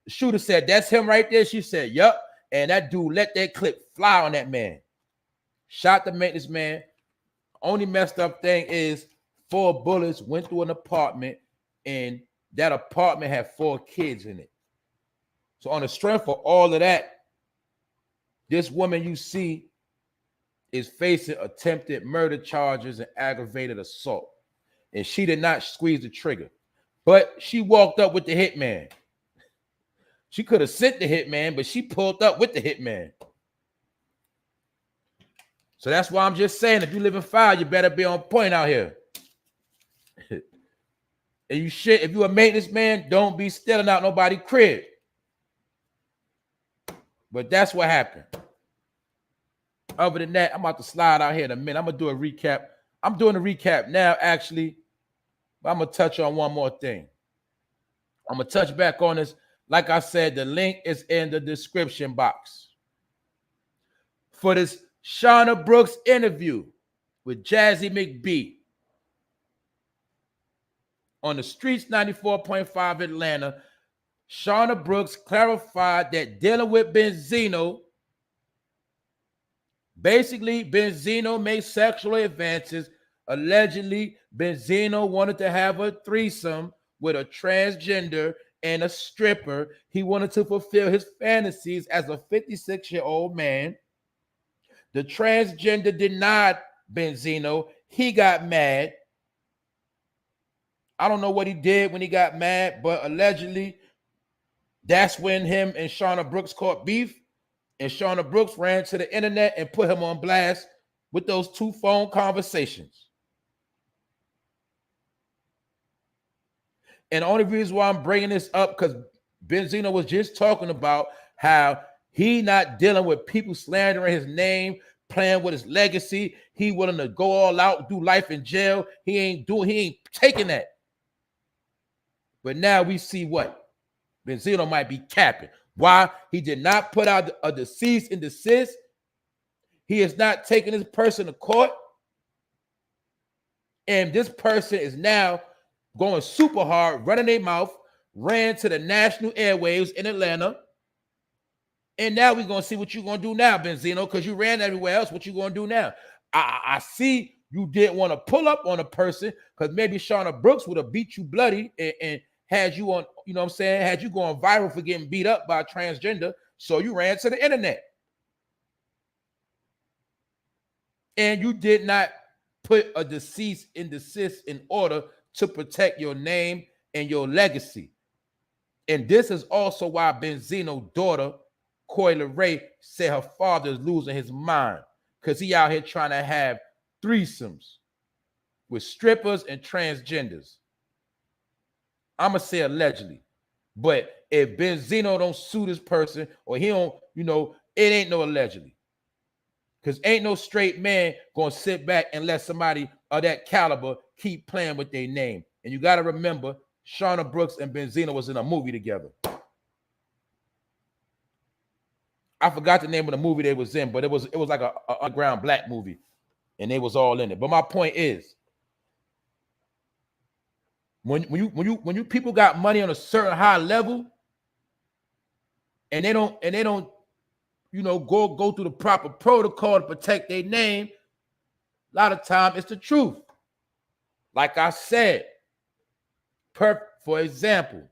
Shooter said, "That's him right there." She said, "Yup." And that dude let that clip fly on that man. Shot the maintenance man. Only messed up thing is 4 bullets went through an apartment, and that apartment had 4 kids in it. So on the strength of all of that, this woman you see is facing attempted murder charges and aggravated assault. And she did not squeeze the trigger, but she walked up with the hitman. She could have sent the hitman, but she pulled up with the hitman. So that's why I'm just saying, if you live in fire, you better be on point out here. And you shit, if you a maintenance man, don't be stealing out nobody's crib. But that's what happened. Other than that, I'm about to slide out here in a minute. I'm going to do a recap. I'm doing a recap now, actually. But I'm going to touch on one more thing. I'm going to touch back on this. Like I said, the link is in the description box. For this SHAUNA Brooks interview with Jazzy McBee on the Streets 94.5 Atlanta, SHAUNA Brooks clarified that dealing with Benzino, basically Benzino made sexual advances. Allegedly, Benzino wanted to have a threesome with a transgender and a stripper. He wanted to fulfill his fantasies as a 56-year-old man. The transgender denied Benzino. He got mad. I don't know what he did when he got mad, but allegedly, that's when him and SHAUNA Brooks caught beef, and SHAUNA Brooks ran to the internet and put him on blast with those 2 phone conversations. And the only reason why I'm bringing this up, because Benzino was just talking about how he not dealing with people slandering his name, playing with his legacy. He willing to go all out, do life in jail. He ain't taking that. But now we see what Benzino might be capping. Why? He did not put out a cease and desist. He is not taking this person to court. And this person is now going super hard, running their mouth, ran to the national airwaves in Atlanta. And now we're going to see what you're going to do now, Benzino, because you ran everywhere else. What you going to do now? I see you didn't want to pull up on a person because maybe SHAUNA Brooks would have beat you bloody and had you on, you know what I'm saying, had you going viral for getting beat up by a transgender. So you ran to the internet. And you did not put a cease and desist in order to protect your name and your legacy. And this is also why Benzino's daughter, Coi Ray, said her father is losing his mind because he out here trying to have threesomes with strippers and transgenders. I'm going to say allegedly. But if Benzino don't sue this person or he don't, you know, it ain't no allegedly. Because ain't no straight man going to sit back and let somebody of that caliber keep playing with their name. And you got to remember, SHAUNA Brooks and Benzino was in a movie together. I forgot the name of the movie they was in, but it was like a underground black movie, and they was all in it. But my point is, when you people got money on a certain high level, and they don't you know, go through the proper protocol to protect their name, a lot of time it's the truth. Like I said, For example,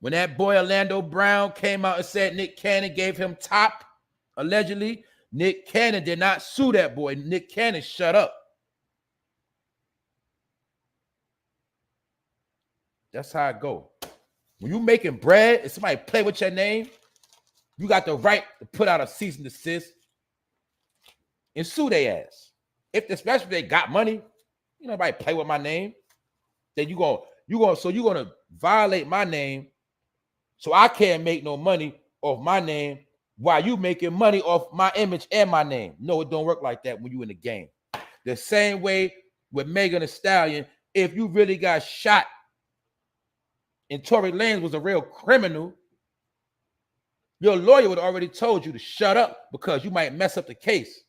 when that boy Orlando Brown came out and said Nick Cannon gave him top, allegedly, Nick Cannon did not sue that boy. Nick Cannon shut up. That's how it go. When you making bread and somebody play with your name, you got the right to put out a cease and desist and sue their ass. Especially if they got money, you know, nobody play with my name. Then you're gonna violate my name, so I can't make no money off my name while you making money off my image and my name. No, it don't work like that when you in the game. The same way with Megan Thee Stallion, if you really got shot and Tory Lanez was a real criminal, your lawyer would have already told you to shut up because you might mess up the case.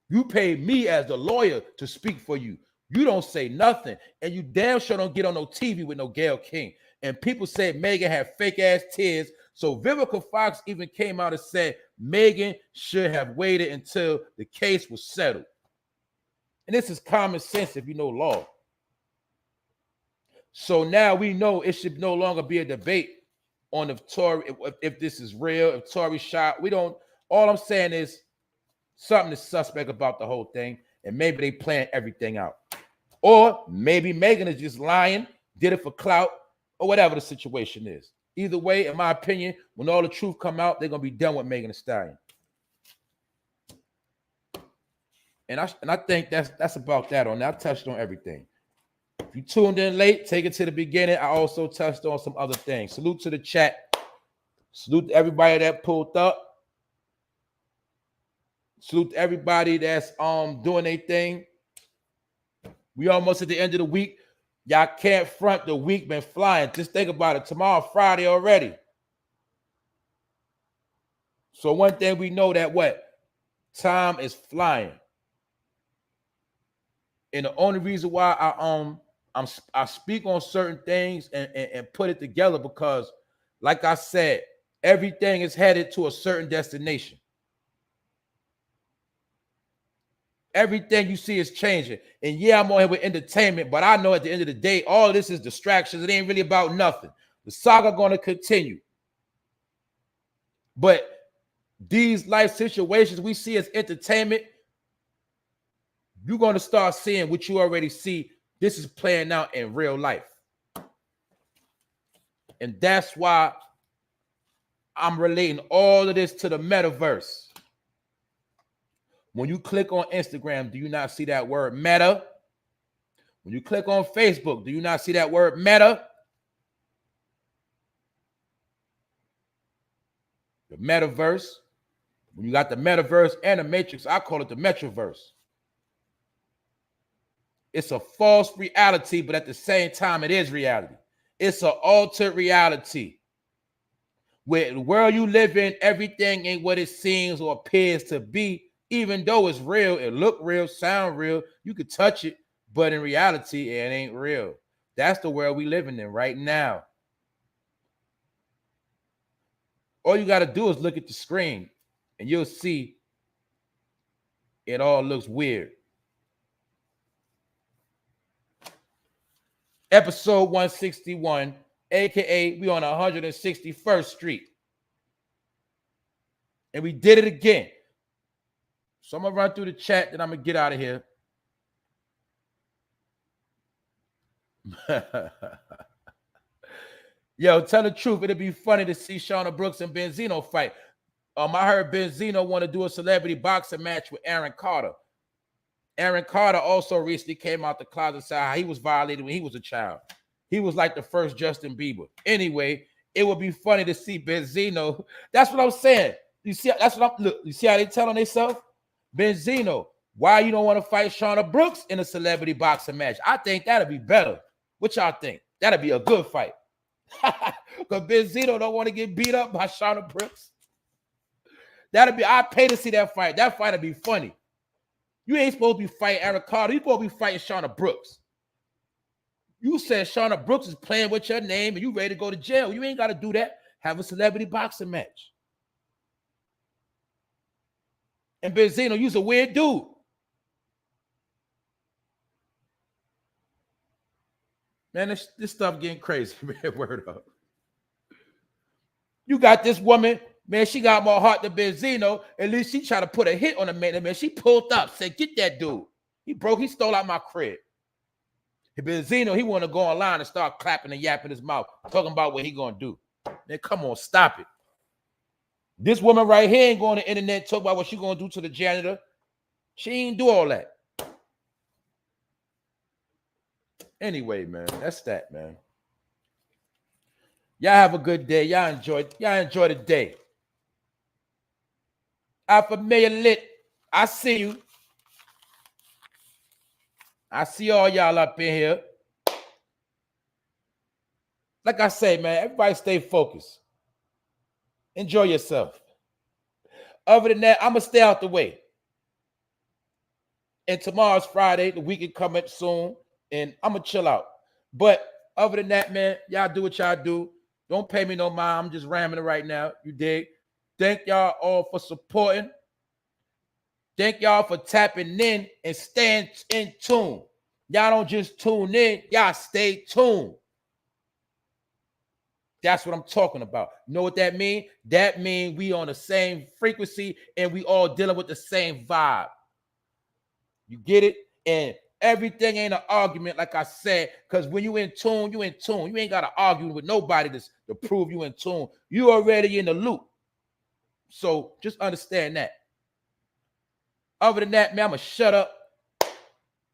You paid me as the lawyer to speak for you. You don't say nothing, and you damn sure don't get on no TV with no Gayle King. And people said Megan had fake ass tears. So Vivica Fox even came out and said Megan should have waited until the case was settled. And this is common sense if you know law. So now we know it should no longer be a debate on if this is real, if Tory shot. We don't. All I'm saying is something is suspect about the whole thing, and maybe they plan everything out. Or maybe Megan is just lying, did it for clout, or whatever the situation is. Either way, in my opinion, when all the truth come out, they're gonna be done with Megan Thee Stallion. And I think that's about that on that. I touched on everything. If you tuned in late, take it to the beginning. I also touched on some other things. Salute to the chat. Salute to everybody that pulled up. Salute to everybody that's doing their thing. We almost at the end of the week. Y'all can't front, the week been flying. Just think about it. Tomorrow, Friday already. So one thing we know that what? Time is flying. And the only reason why I speak on certain things and put it together because, like I said, everything is headed to a certain destination. Everything you see is changing. And yeah, I'm on here with entertainment, but I know at the end of the day, all of this is distractions. It ain't really about nothing. The saga going to continue. But these life situations we see as entertainment, you're going to start seeing what you already see. This is playing out in real life. And that's why I'm relating all of this to the metaverse. When you click on Instagram, do you not see that word meta? When you click on Facebook, do you not see that word meta? The metaverse. When you got the metaverse and the matrix, I call it the metroverse. It's a false reality, but at the same time, it is reality. It's an altered reality. Where the world you live in, everything ain't what it seems or appears to be. Even though it's real, it look real, sound real, you could touch it, but in reality, it ain't real. That's the world we living in right now. All you got to do is look at the screen, and you'll see it all looks weird. Episode 161, aka we on 161st Street. And we did it again. So I'm going to run through the chat, then I'm going to get out of here. Yo, tell the truth. It'd be funny to see Shauna Brooks and Benzino fight. I heard Benzino want to do a celebrity boxing match with Aaron Carter. Aaron Carter also recently came out the closet, said how he was violated when he was a child. He was like the first Justin Bieber. Anyway, it would be funny to see Benzino. That's what I'm saying. You see, that's what I'm look. You see how they telling themselves? Benzino, why you don't want to fight Shauna Brooks in a celebrity boxing match? I think that'd be better. What y'all think? That'd be a good fight. Because Benzino don't want to get beat up by Shauna Brooks. I'd pay to see that fight. That fight would be funny. You ain't supposed to be fighting Aaron Carter. You supposed to be fighting Shauna Brooks. You said Shauna Brooks is playing with your name and you ready to go to jail. You ain't got to do that. Have a celebrity boxing match. And Benzino, you's a weird dude. Man, this stuff getting crazy, man. Word up. You got this woman, man, she got more heart than Benzino. At least she tried to put a hit on the man. She pulled up, said, get that dude. He stole out my crib. Benzino, he want to go online and start clapping and yapping his mouth, talking about what he gonna do. Man, come on, stop it. This woman right here ain't going to the internet talk about what she gonna do to the janitor. She ain't do all that. Anyway, man, that's that, man. Y'all have a good day. Y'all enjoy the day. Alpha Familiar Lit, I see you. I see all y'all up in here. Like I say, man, everybody stay focused. Enjoy yourself. Other than that, I'm going to stay out the way. And tomorrow's Friday. The weekend coming soon. And I'm going to chill out. But other than that, man, y'all do what y'all do. Don't pay me no mind. I'm just ramming it right now. You dig? Thank y'all all for supporting. Thank y'all for tapping in and staying in tune. Y'all don't just tune in. Y'all stay tuned. That's what I'm talking about. You know what that means? That means we on the same frequency and we all dealing with the same vibe. You get it? And everything ain't an argument, like I said, because when you in tune, you in tune. You ain't got to argue with nobody to prove you in tune. You already in the loop. So just understand that. Other than that, man, I'm going to shut up.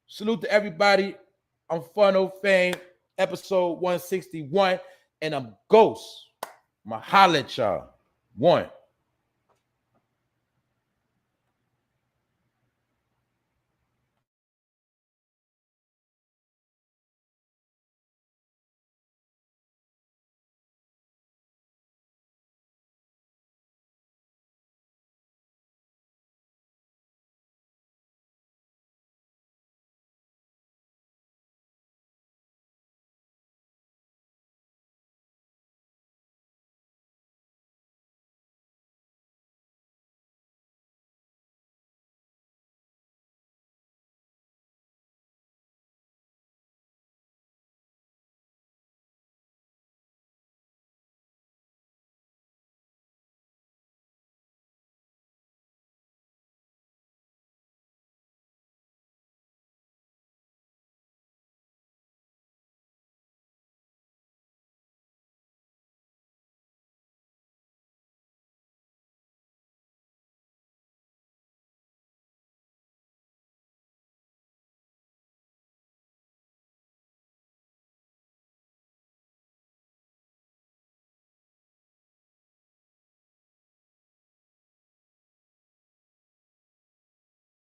Salute to everybody. I'm Funo Fame, episode 161. And I'm Ghost. I'ma holla at y'all. One.